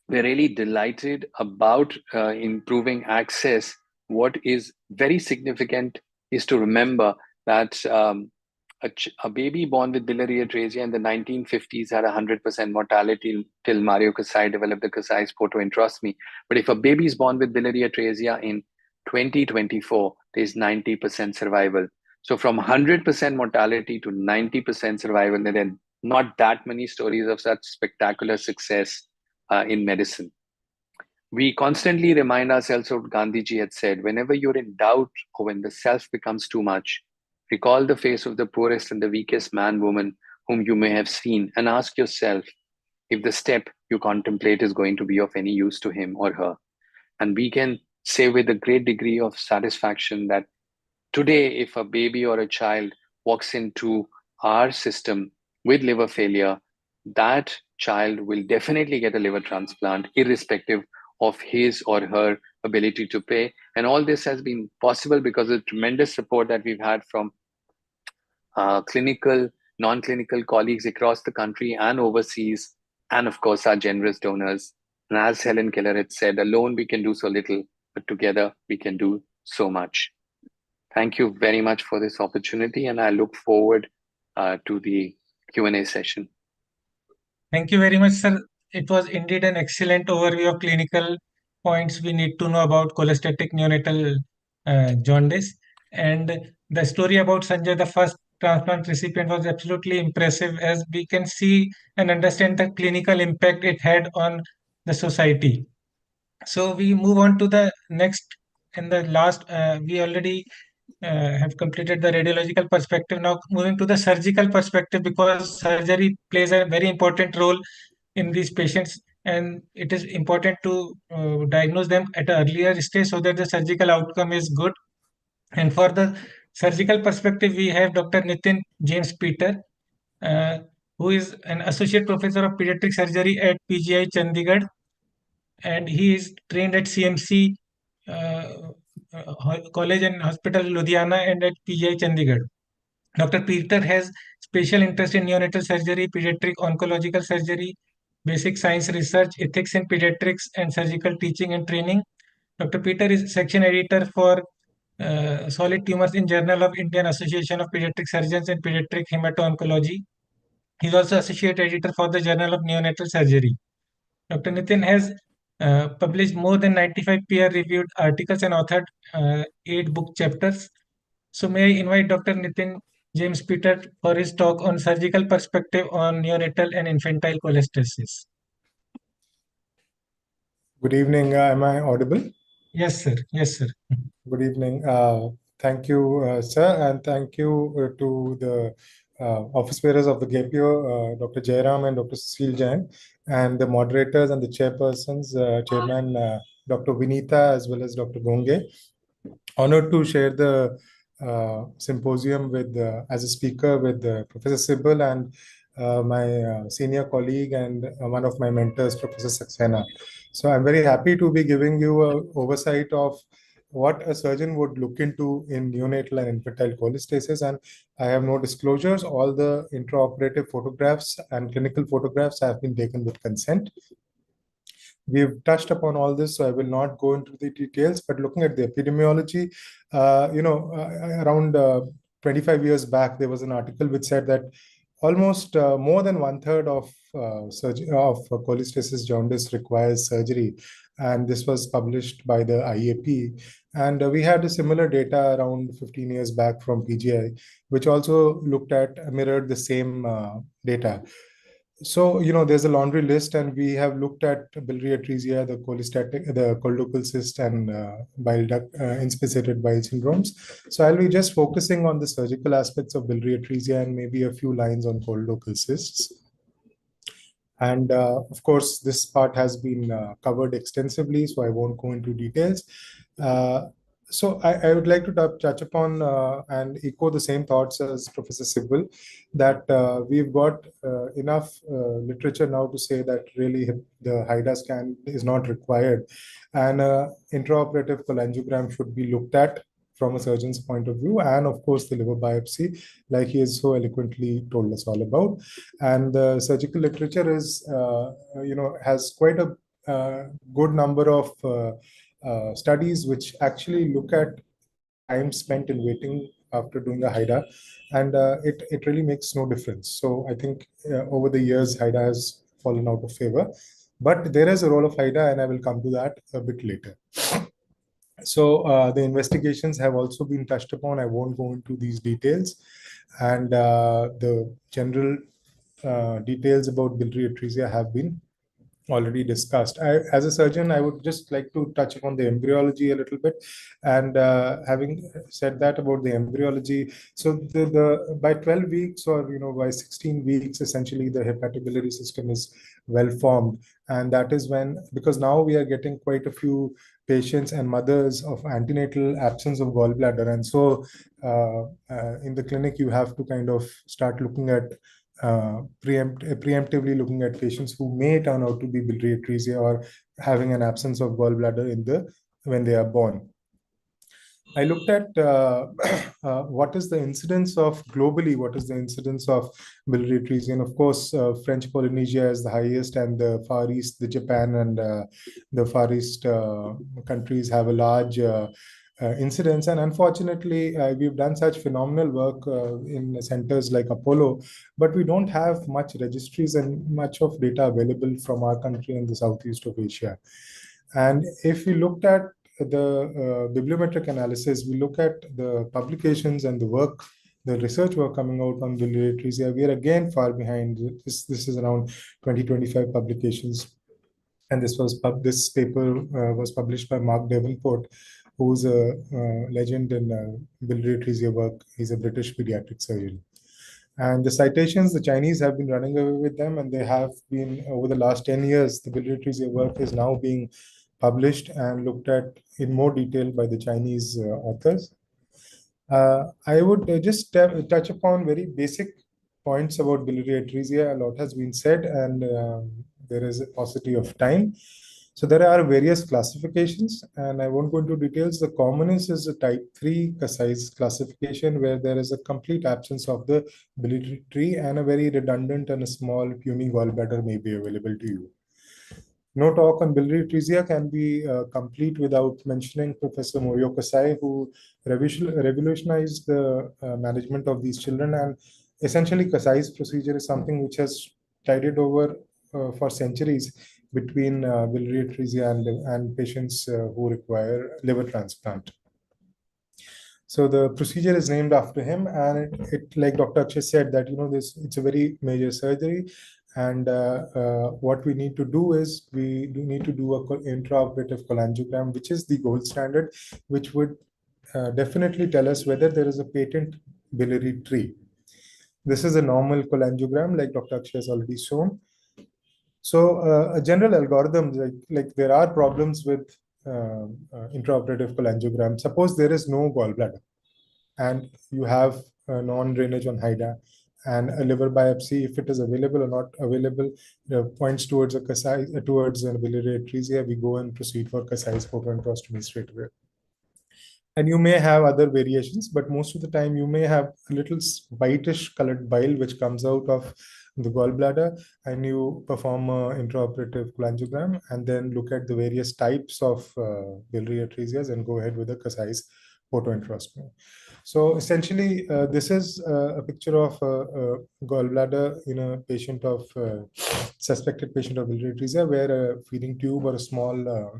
we're really delighted about improving access, what is very significant is to remember that a baby born with biliary atresia in the 1950s had 100% mortality till Mario Kasai developed the Kasai's photoenterostomy. But if a baby is born with biliary atresia in 2024, there's 90% survival. So from 100% mortality to 90% survival, there are not that many stories of such spectacular success in medicine. We constantly remind ourselves of what Gandhiji had said: whenever you're in doubt or when the self becomes too much, recall the face of the poorest and the weakest man, woman whom you may have seen, and ask yourself if the step you contemplate is going to be of any use to him or her. And we can say with a great degree of satisfaction that today, if a baby or a child walks into our system with liver failure, that child will definitely get a liver transplant, irrespective of his or her ability to pay. And all this has been possible because of the tremendous support that we've had from clinical, non-clinical colleagues across the country and overseas, and of course, our generous donors. And as Helen Keller had said, alone we can do so little, but together we can do so much. Thank you very much for this opportunity, and I look forward to the Q&A session. Thank you very much, sir. It was indeed an excellent overview of clinical points we need to know about cholestatic neonatal jaundice. And the story about Sanjay, the first transplant recipient, was absolutely impressive, as we can see and understand the clinical impact it had on the society. So we move on to the next. In the last, we already have completed the radiological perspective. Now moving to the surgical perspective, because surgery plays a very important role in these patients, and it is important to diagnose them at an earlier stage so that the surgical outcome is good. And for the surgical perspective, we have Dr. Nitin James Peter, who is an associate professor of pediatric surgery at PGI Chandigarh, and he is trained at CMC College and Hospital Ludhiana and at PGI Chandigarh. Dr. Peter has special interest in neonatal surgery, pediatric oncological surgery, basic science research, ethics in pediatrics, and surgical teaching and training. Dr. Peter is section editor for solid tumors in Journal of Indian Association of Pediatric Surgeons and Pediatric Hemato-Oncology. He's also associate editor for the Journal of Neonatal Surgery. Dr. Nitin has published more than 95 peer-reviewed articles and authored 8 book chapters. So may I invite Dr. Nitin James Peter for his talk on surgical perspective on neonatal and infantile cholestasis. Good evening. Am I audible? Yes, sir. Yes, sir. Good evening. Thank you, sir, and thank you to the office bearers of the GAPIO, Dr. Jairam and Dr. Cecile Jain, and the moderators and the chairpersons, Chairman Dr. Vinita as well as Dr. Gonge. Honored to share the symposium with as a speaker with Professor Sibal and my senior colleague and one of my mentors, Professor Saxena. So I'm very happy to be giving you an oversight of what a surgeon would look into in neonatal and infantile cholestasis. And I have no disclosures. All the intraoperative photographs and clinical photographs have been taken with consent. We've touched upon all this, so I will not go into the details, but looking at the epidemiology, around 25 years back, there was an article which said that almost more than 1/3 of cholestasis jaundice requires surgery. And this was published by the IAP. And we had a similar data around 15 years back from PGI, which also mirrored the same data. So, there's a laundry list, and we have looked at biliary atresia, the cholestatic cyst, and bile duct inspissated bile syndromes. So I'll be just focusing on the surgical aspects of biliary atresia and maybe a few lines on cholestatic cysts. And of course, this part has been covered extensively, so I won't go into details. So I would like to touch upon and echo the same thoughts as Professor Sibal, that we've got enough literature now to say that really the HIDA scan is not required, and intraoperative cholangiogram should be looked at from a surgeon's point of view, and of course the liver biopsy, like he has so eloquently told us all about. And the surgical literature is, has quite a good number of studies which actually look at time spent in waiting after doing a HIDA, and it really makes no difference. So I think over the years, HIDA has fallen out of favor, but there is a role of HIDA, and I will come to that a bit later. So the investigations have also been touched upon. I won't go into these details, and the general details about biliary atresia have been already discussed. As a surgeon, I would just like to touch upon the embryology a little bit. And having said that about the embryology, so the by 12 weeks or by 16 weeks, essentially the hepatobiliary system is well formed, and that is when, because now we are getting quite a few patients and mothers of antenatal absence of gallbladder, and so in the clinic you have to kind of start looking at preemptively looking at patients who may turn out to be biliary atresia or having an absence of gallbladder when they are born. I looked at what is the incidence of globally, what is the incidence of biliary atresia, and of course French Polynesia is the highest, and the Far East, the Japan and the Far East countries have a large incidence. And unfortunately, we've done such phenomenal work in centers like Apollo, but we don't have much registries and much of data available from our country and the Southeast of Asia. And if we looked at the bibliometric analysis, we look at the publications and the work, the research work coming out on biliary atresia, we are again far behind. This is around 20-25 publications. And this paper was published by Mark Davenport, who's a legend in biliary atresia work. He's a British pediatric surgeon. And the citations, the Chinese have been running away with them, and they have been, over the last 10 years, the biliary atresia work is now being published and looked at in more detail by the Chinese authors. I would just touch upon very basic points about biliary atresia. A lot has been said, and there is a paucity of time. So there are various classifications, and I won't go into details. The commonest is a type 3 size classification, where there is a complete absence of the biliary tree, and a very redundant and a small puny gallbladder may be available to you. No talk on biliary atresia can be complete without mentioning Professor Morio Kasai, who revolutionized the management of these children. And essentially, Kasai's procedure is something which has tided over for centuries between biliary atresia and patients who require liver transplant. So the procedure is named after him, and it like Dr. Akshay said, that it's a very major surgery, and what we need to do is we do need to do a intraoperative cholangiogram, which is the gold standard, which would definitely tell us whether there is a patent biliary tree. This is a normal cholangiogram, like Dr. Akshay has already shown. So a general algorithm, like there are problems with intraoperative cholangiogram. Suppose there is no gallbladder and you have non-drainage on HIDA, and a liver biopsy, if it is available or not available, points towards a Kasai, towards a biliary atresia. We go and proceed for Kasai's photoenterostomy straight away. And you may have other variations, but most of the time you may have a little whitish colored bile which comes out of the gallbladder, and you perform an intraoperative cholangiogram and then look at the various types of biliary atresias and go ahead with the Kasai's photoenterostomy. So essentially, this is a picture of a gallbladder in a patient of suspected patient of biliary atresia, where a feeding tube or a small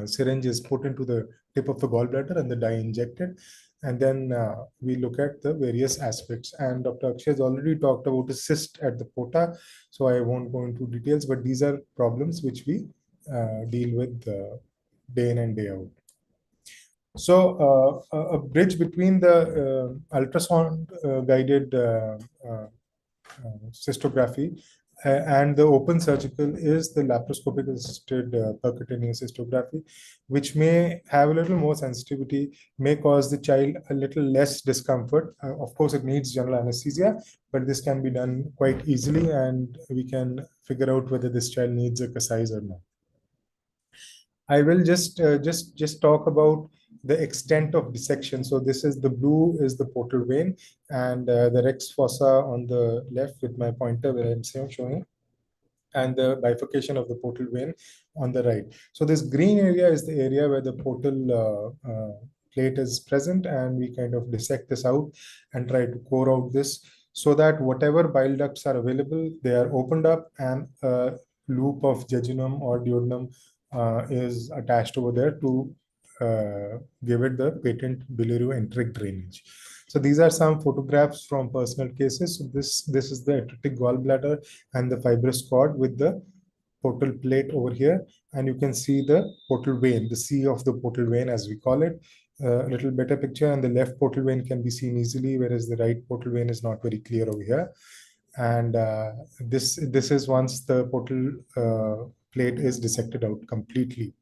syringe is put into the tip of the gallbladder and the dye injected, and then we look at the various aspects. And Dr. Akshay has already talked about a cyst at the pota, so I won't go into details, but these are problems which we deal with day in and day out. So a bridge between the ultrasound guided cystography and the open surgical is the laparoscopic assisted percutaneous cystography, which may have a little more sensitivity, may cause the child a little less discomfort. Of course, it needs general anesthesia, but this can be done quite easily, and we can figure out whether this child needs a Kasai's or not. I will just talk about the extent of dissection. So this is the blue is the portal vein, and the rex fossa on the left with my pointer where I'm showing, and the bifurcation of the portal vein on the right. So this green area is the area where the portal plate is present, and we kind of dissect this out and try to core out this so that whatever bile ducts are available, they are opened up, and a loop of jejunum or duodenum is attached over there to give it the patent bilirubin-enteric drainage. So these are some photographs from personal cases. So this is the atretic gallbladder and the fibrous cord with the portal plate over here, and you can see the portal vein, the C of the portal vein as we call it. A little better picture, and the left portal vein can be seen easily, whereas the right portal vein is not very clear over here. And this is once the portal plate is dissected out completely.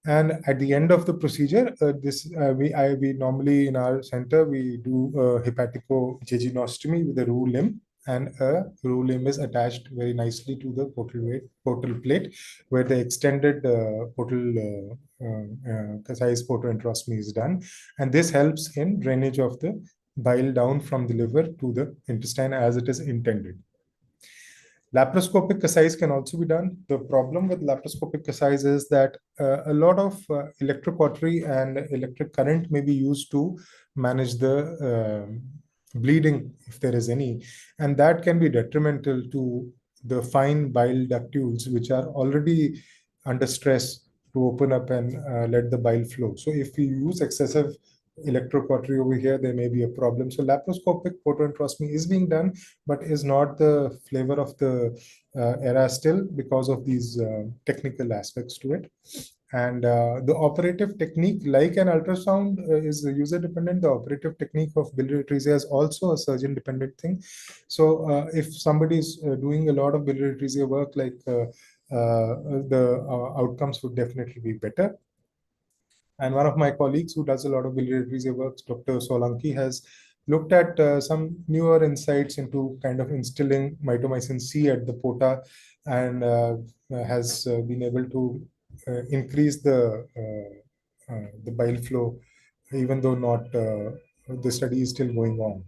And at the end of the procedure, we normally in our center we do hepatico-jejunostomy with a roux limb, and a roux limb is attached very nicely to the portal plate, where the extended portal Kasai's photoenterostomy is done, and this helps in drainage of the bile down from the liver to the intestine as it is intended. Laparoscopic Kasai's can also be done. The problem with laparoscopic Kasai's is that a lot of electrocautery and electric current may be used to manage the bleeding, if there is any, and that can be detrimental to the fine bile ductules, which are already under stress to open up and let the bile flow. So if we use excessive electrocautery over here, there may be a problem. So laparoscopic photoenterostomy is being done, but is not the flavor of the era still because of these technical aspects to it. And the operative technique, like an ultrasound, is user dependent. The operative technique of biliary atresia is also a surgeon dependent thing. So if somebody is doing a lot of biliary atresia work, like the outcomes would definitely be better. And one of my colleagues who does a lot of biliary atresia work, Dr. Solanki, has looked at some newer insights into kind of instilling mitomycin C at the pota, and has been able to increase the bile flow, even though not the study is still going on.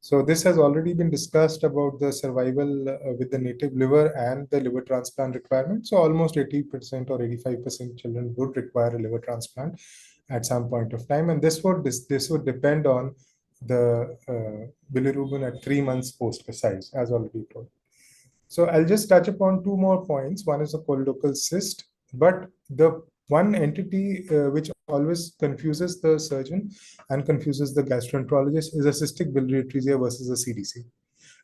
So this has already been discussed about the survival with the native liver and the liver transplant requirement. So almost 80% or 85% children would require a liver transplant at some point of time, and this would depend on the bilirubin at 3 months post exercise, as already told. So I'll just touch upon two more points. One is the colorectal cyst, but the one entity which always confuses the surgeon and confuses the gastroenterologist is a cystic biliary atresia versus a CDC.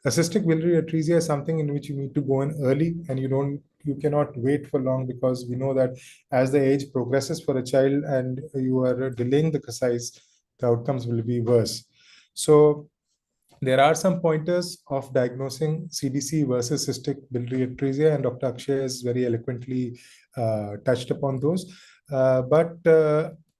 A cystic biliary atresia is something in which you need to go in early, and you cannot wait for long, because we know that as the age progresses for a child and you are delaying the exercise, the outcomes will be worse. So there are some pointers of diagnosing CDC versus cystic biliary atresia, and Dr. Akshay has very eloquently touched upon those. But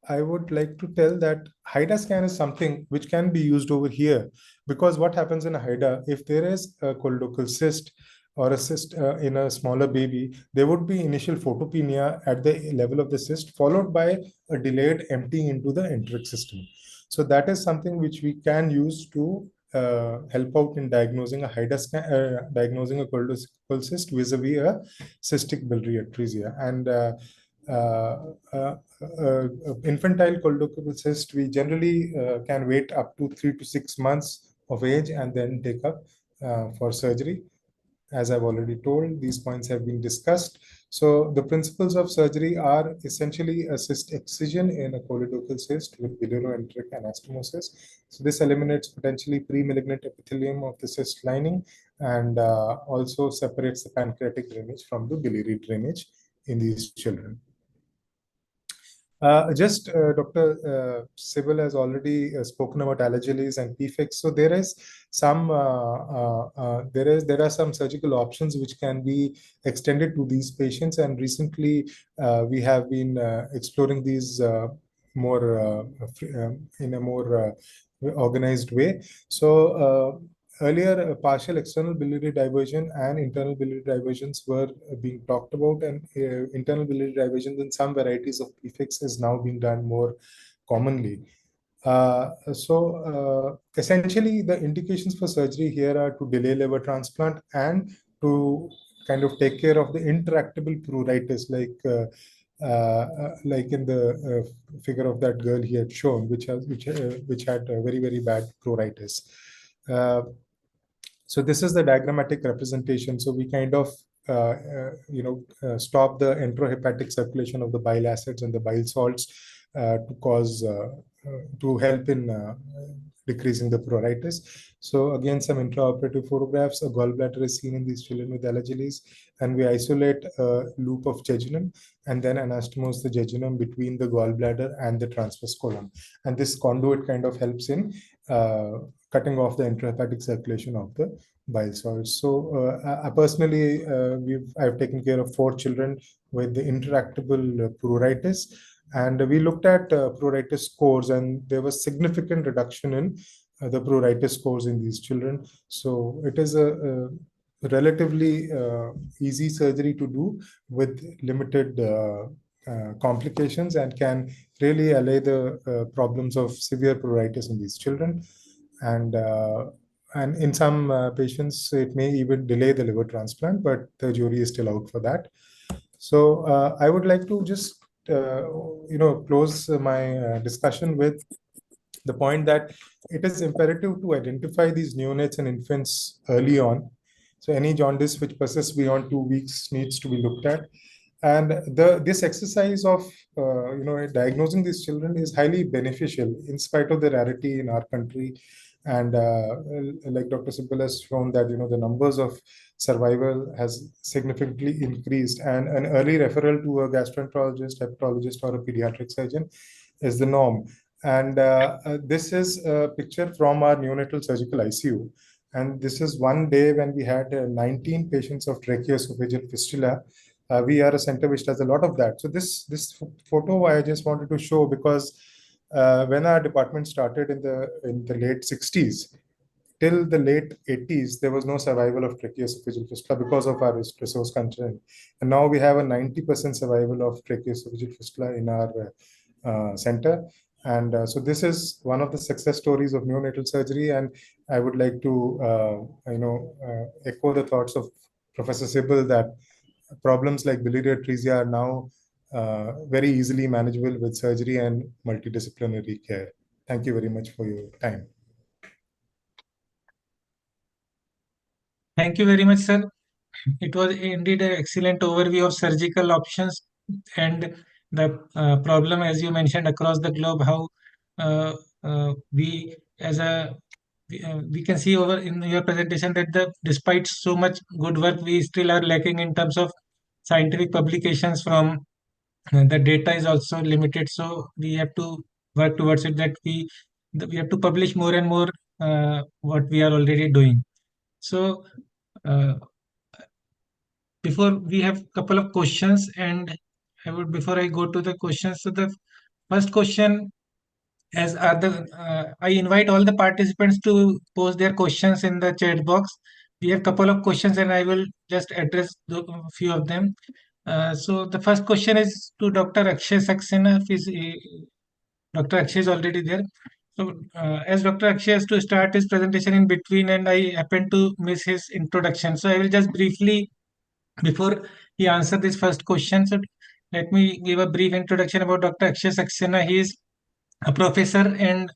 I would like to tell that HIDA scan is something which can be used over here, because what happens in a HIDA, if there is a colorectal cyst or a cyst in a smaller baby, there would be initial photopenia at the level of the cyst, followed by a delayed emptying into the enteric system. So that is something which we can use to help out in diagnosing a HIDA scan, diagnosing a colorectal cyst vis-a-vis a cystic biliary atresia. And infantile colorectal cyst, we generally can wait up to 3 to 6 months of age and then take up for surgery. As I've already told, these points have been discussed. So the principles of surgery are essentially a cyst excision in a colorectal cyst with biliary-enteric anastomosis. So this eliminates potentially pre-malignant epithelium of the cyst lining, and also separates the pancreatic drainage from the biliary drainage in these children. Dr. Sibal has already spoken about allergies and PFIX. So there is some there are some surgical options which can be extended to these patients, and recently we have been exploring these more in a more organized way. So earlier, partial external biliary diversion and internal biliary diversions were being talked about, and internal biliary diversions in some varieties of PFIX is now being done more commonly. Essentially, the indications for surgery here are to delay liver transplant and to kind of take care of the intractable pruritus, like in the figure of that girl he had shown, which had very, very bad pruritus. So this is the diagrammatic representation. So we kind of stop the enterohepatic circulation of the bile acids and the bile salts to help in decreasing the pruritus. So again, some intraoperative photographs. A gallbladder is seen in these children with allergies, and we isolate a loop of jejunum and then anastomose the jejunum between the gallbladder and the transverse colon. And this conduit kind of helps in cutting off the enterohepatic circulation of the bile salts. So personally, I've taken care of 4 children with the intractable pruritus, and we looked at pruritus scores, and there was significant reduction in the pruritus scores in these children. So it is a relatively easy surgery to do with limited complications, and can really allay the problems of severe pruritus in these children. And in some patients, it may even delay the liver transplant, but the jury is still out for that. So I would like to just close my discussion with the point that it is imperative to identify these neonates and infants early on. So any jaundice which persists beyond 2 weeks needs to be looked at. And this exercise of diagnosing these children is highly beneficial in spite of the rarity in our country. And like Dr. Sibal has shown that the numbers of survival has significantly increased, and an early referral to a gastroenterologist, hepatologist, or a pediatric surgeon is the norm. And this is a picture from our neonatal surgical ICU. And this is one day when we had 19 patients of tracheoesophageal fistula. We are a center which does a lot of that. So this photo I just wanted to show, because when our department started in the late 60s, till the late 80s, there was no survival of tracheoesophageal fistula because of our resource constraint. And now we have a 90% survival of tracheoesophageal fistula in our center. And so this is one of the success stories of neonatal surgery. And I would like to, echo the thoughts of Professor Sibal that problems like biliary atresia are now very easily manageable with surgery and multidisciplinary care. Thank you very much for your time. Thank you very much, sir. It was indeed an excellent overview of surgical options and the problem, as you mentioned, across the globe, how we can see over in your presentation that despite so much good work, we still are lacking in terms of scientific publications from the data is also limited. So we have to work towards it that we have to publish more and more what we are already doing. So before we have a couple of questions, and before I go to the questions, so the first question, as are I invite all the participants to post their questions in the chat box. We have a couple of questions and I will just address a few of them. So the first question is to Dr. Akshay Saxena. Dr. Akshay is already there. So as Dr. Akshay has to start his presentation in between and I happen to miss his introduction. So I will just briefly, before he answers this first question, so let me give a brief introduction about Dr. Akshay Saxena. He is a professor and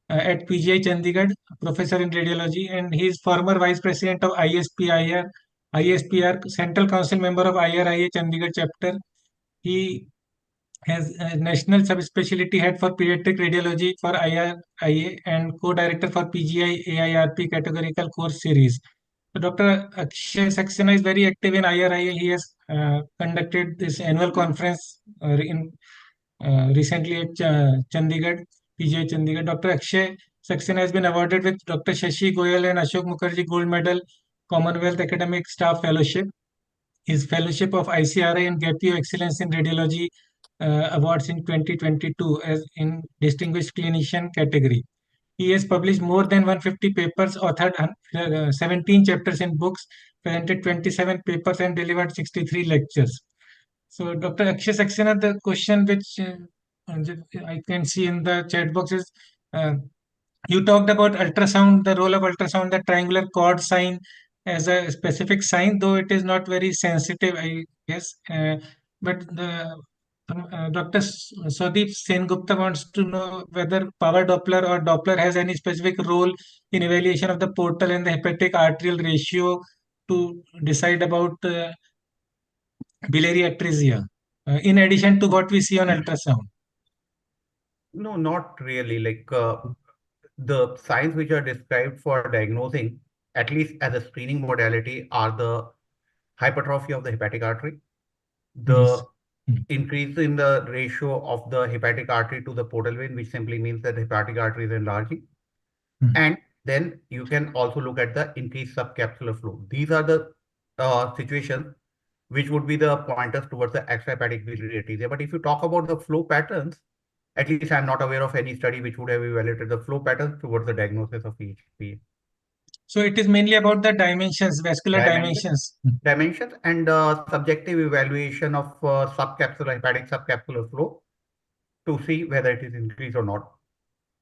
at PGI Chandigarh, professor in radiology, and he is former vice president of ISPR, Central Council member of IRIA Chandigarh chapter. He has a national subspecialty head for pediatric radiology for IRIA and co-director for PGI AIRP categorical course series. So Dr. Akshay Saxena is very active in IRIA. He has conducted this annual conference recently at Chandigarh, PGI Chandigarh. Dr. Akshay Saxena has been awarded with Dr. Shashi Goyal and Ashok Mukherjee Gold Medal Commonwealth Academic Staff Fellowship. His fellowship of ICRI and GAPIO Excellence in Radiology awards in 2022 as in Distinguished Clinician category. He has published more than 150 papers, authored 17 chapters in books, presented 27 papers, and delivered 63 lectures. So, Dr. Akshay Saxena, the question which I can see in the chat box is, you talked about ultrasound, the role of ultrasound, the triangular cord sign as a specific sign, though it is not very sensitive, I guess. But Dr. Swadeep Sengupta wants to know whether power Doppler or Doppler has any specific role in evaluation of the portal and the hepatic arterial ratio to decide about biliary atresia, in addition to what we see on ultrasound. No, not really. Like the signs which are described for diagnosing, at least as a screening modality, are the hypertrophy of the hepatic artery, the increase in the ratio of the hepatic artery to the portal vein, which simply means that the hepatic artery is enlarging. And then you can also look at the increased subcapsular flow. These are the situations which would be the pointers towards the extrahepatic biliary atresia. But if you talk about the flow patterns, at least I'm not aware of any study which would have evaluated the flow patterns towards the diagnosis of EHP. So it is mainly about the dimensions, vascular dimensions. Dimensions and subjective evaluation of hepatic subcapsular flow to see whether it is increased or not.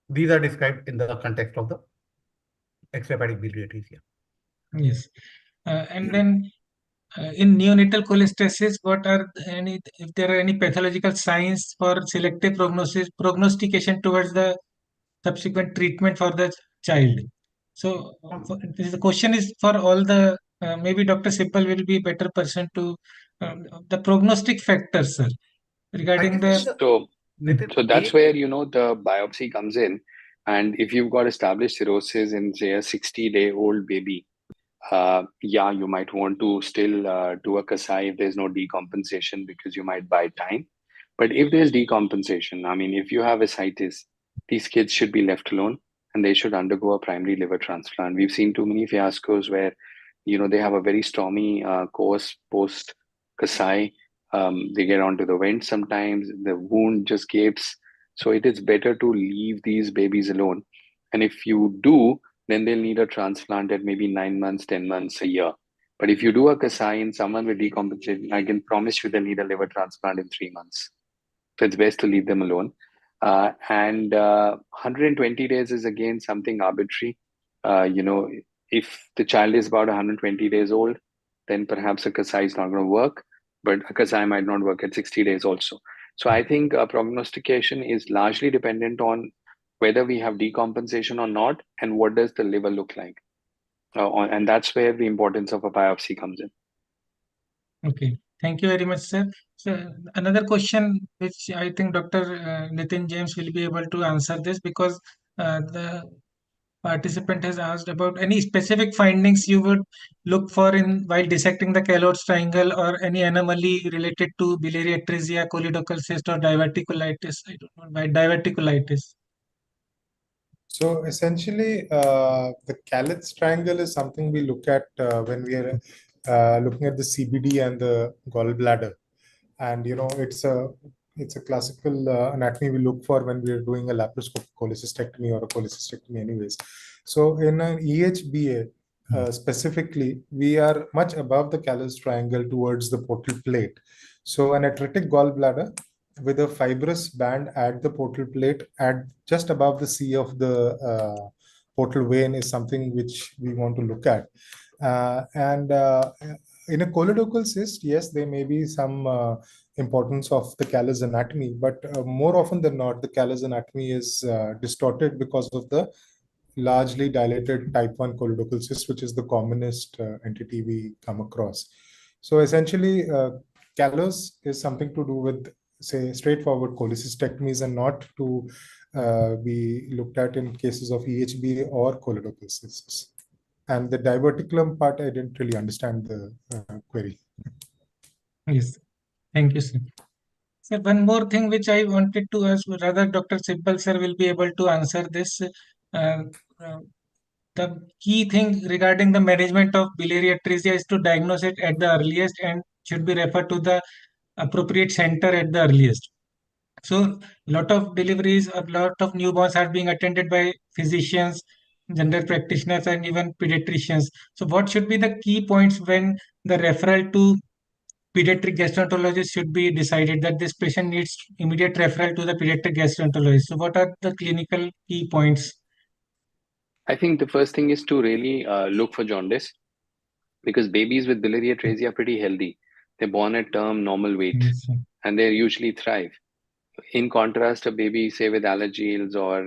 These are described in the context of the extrahepatic biliary atresia. Yes. And then in neonatal cholestasis, if there are any pathological signs for selective prognostication towards the subsequent treatment for the child? So the question is for all the, maybe Dr. Sibal will be a better person to, the prognostic factors, sir, regarding the... So that's where, the biopsy comes in. And if you've got established cirrhosis in, say, a 60-day-old baby, you might want to still do a Kasai if there's no decompensation, because you might buy time. But if there's decompensation, I mean, if you have ascites, these kids should be left alone and they should undergo a primary liver transplant. We've seen too many fiascos where, they have a very stormy course post Kasai. They get onto the vent sometimes, the wound just gapes. So it is better to leave these babies alone. And if you do, then they'll need a transplant at maybe 9 months, 10 months, a year. But if you do a Kasai in someone with decompensation, I can promise you they'll need a liver transplant in 3 months. So it's best to leave them alone. And 120 days is again something arbitrary. If the child is about 120 days old, then perhaps a Kasai is not going to work, but a Kasai might not work at 60 days also. So I think prognostication is largely dependent on whether we have decompensation or not, and what does the liver look like. And that's where the importance of a biopsy comes in. Okay, thank you very much, sir. So another question which I think Dr. Nitin James will be able to answer this, because the participant has asked about any specific findings you would look for in while dissecting the Calots triangle, or any anomaly related to biliary atresia, choledochal cyst, or diverticulitis. I don't know, by diverticulitis. So essentially, the Calots triangle is something we look at when we are looking at the CBD and the gallbladder, and it's a classical anatomy we look for when we are doing a laparoscopic cholecystectomy or a cholecystectomy, anyways. So in an EHBA specifically, we are much above the callus triangle towards the portal plate. So an atretic gallbladder with a fibrous band at the portal plate at just above the C of the portal vein is something which we want to look at. In a choledochal cyst, yes, there may be some importance of the callus anatomy, but more often than not, the callus anatomy is distorted because of the largely dilated type 1 choledochal cyst, which is the commonest entity we come across. So essentially, callus is something to do with, say, straightforward cholecystectomies, and not to be looked at in cases of EHBA or choledochal cysts. And the diverticulum part, I didn't really understand the query. Yes, thank you, sir. Sir, one more thing which I wanted to ask, rather Dr. Sibal sir will be able to answer this. The key thing regarding the management of biliary atresia is to diagnose it at the earliest, and should be referred to the appropriate center at the earliest. So a lot of deliveries, a lot of newborns are being attended by physicians, general practitioners, and even pediatricians. So what should be the key points when the referral to pediatric gastroenterologist should be decided that this patient needs immediate referral to the pediatric gastroenterologist? So what are the clinical key points? I think the first thing is to really look for jaundice, because babies with biliary atresia are pretty healthy. They're born at term, normal weight, Yes, sir. and they usually thrive. In contrast, a baby, say, with allergies or,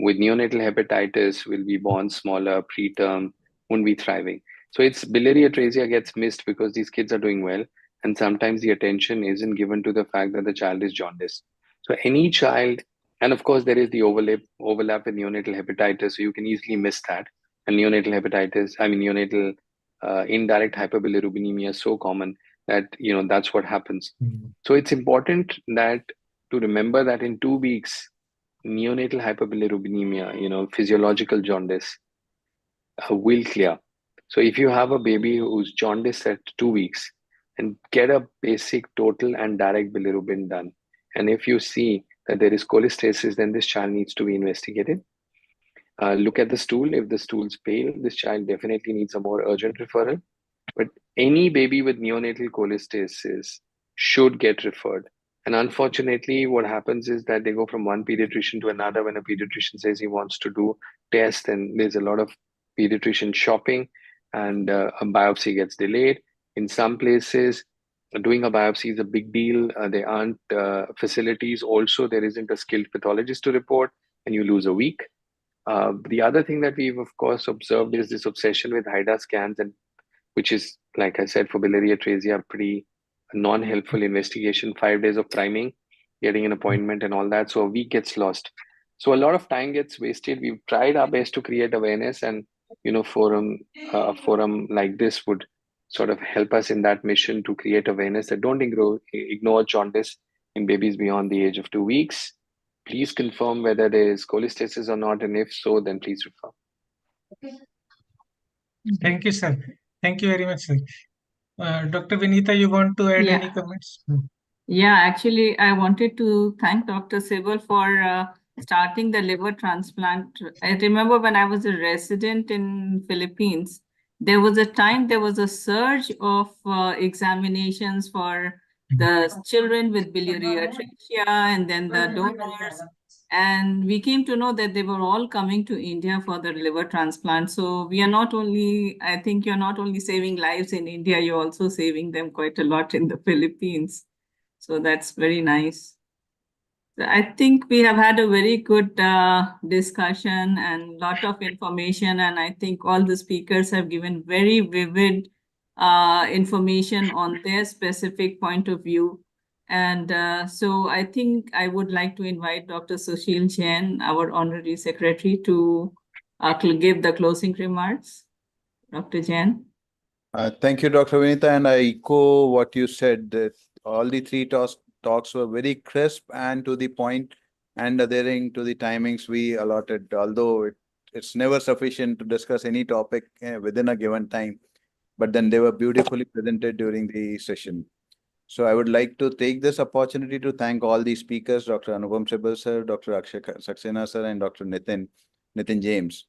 with neonatal hepatitis will be born smaller, preterm, won't be thriving. So it's biliary atresia gets missed because these kids are doing well, and sometimes the attention isn't given to the fact that the child is jaundiced. So any child, and of course there is the overlap with neonatal hepatitis, so you can easily miss that. And neonatal indirect hyperbilirubinemia is so common that that's what happens. So it's important that to remember that in 2 weeks, neonatal hyperbilirubinemia, physiological jaundice, will clear. So if you have a baby who's jaundiced at 2 weeks, and get a basic total and direct bilirubin done. And if you see that there is cholestasis, then this child needs to be investigated. Look at the stool. If the stool's pale, this child definitely needs a more urgent referral. But any baby with neonatal cholestasis should get referred. And unfortunately, what happens is that they go from one pediatrician to another when a pediatrician says he wants to do tests, and there's a lot of pediatrician shopping, and a biopsy gets delayed. In some places, doing a biopsy is a big deal. There aren't facilities. Also, there isn't a skilled pathologist to report, and you lose a week. The other thing that we've, of course, observed is this obsession with HIDA scans, and which is, like I said, for biliary atresia, pretty non-helpful investigation. 5 days of priming, getting an appointment and all that. So a week gets lost. So a lot of time gets wasted. We've tried our best to create awareness, and a forum like this would sort of help us in that mission to create awareness that don't ignore jaundice in babies beyond the age of 2 weeks. Please confirm whether there is cholestasis or not, and if so, then please refer. Thank you, sir. Thank you very much, sir. Dr. Vinita, you want to add any comments? Yeah, actually, I wanted to thank Dr. Sibal for starting the liver transplant. I remember when I was a resident in Philippines, there was a time there was a surge of examinations for the children with biliary atresia, and then the donors. And we came to know that they were all coming to India for the liver transplant. So we are not only, I think you're not only saving lives in India, you're also saving them quite a lot in the Philippines. So that's very nice. So I think we have had a very good discussion and lot of information. And I think all the speakers have given very vivid information on their specific point of view. And so I think I would like to invite Dr. Sushil Jain, our Honorary Secretary, to give the closing remarks. Dr. Jain. Thank you, Dr. Vinita, and I echo what you said, that all the three talks were very crisp and to the point, and adhering to the timings we allotted, although it's never sufficient to discuss any topic within a given time, but then they were beautifully presented during the session. So I would like to take this opportunity to thank all the speakers, Dr. Anupam Sibal sir, Dr. Akshay Saxena sir, and Dr. Nitin James.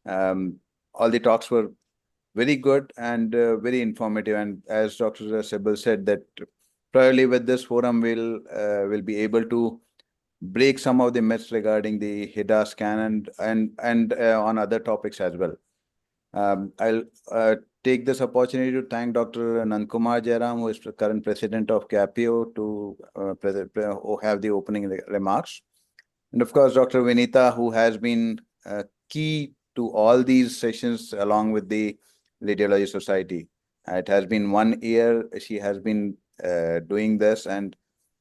All the talks were very good and very informative. And as Dr. Sibal said, that probably with this forum we'll be able to break some of the myths regarding the HIDA scan and on other topics as well. I'll take this opportunity to thank Dr. Nankumar Jairam, who is the current president of GAPIO, to have the opening remarks. And of course, Dr. Vinita, who has been key to all these sessions along with the Radiology Society. It has been 1 year she has been doing this, and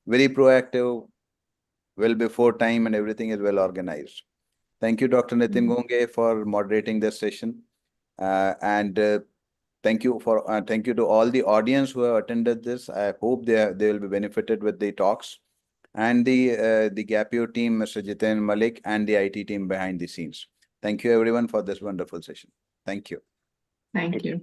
very proactive, well before time, and everything is well organized. Thank you, Dr. Nitin Gonge, for moderating this session. Thank you to all the audience who have attended this. I hope they will be benefited with the talks, and the GAPIO team, Mr. Jiten Malik, and the IT team behind the scenes. Thank you everyone for this wonderful session. Thank you. Thank you.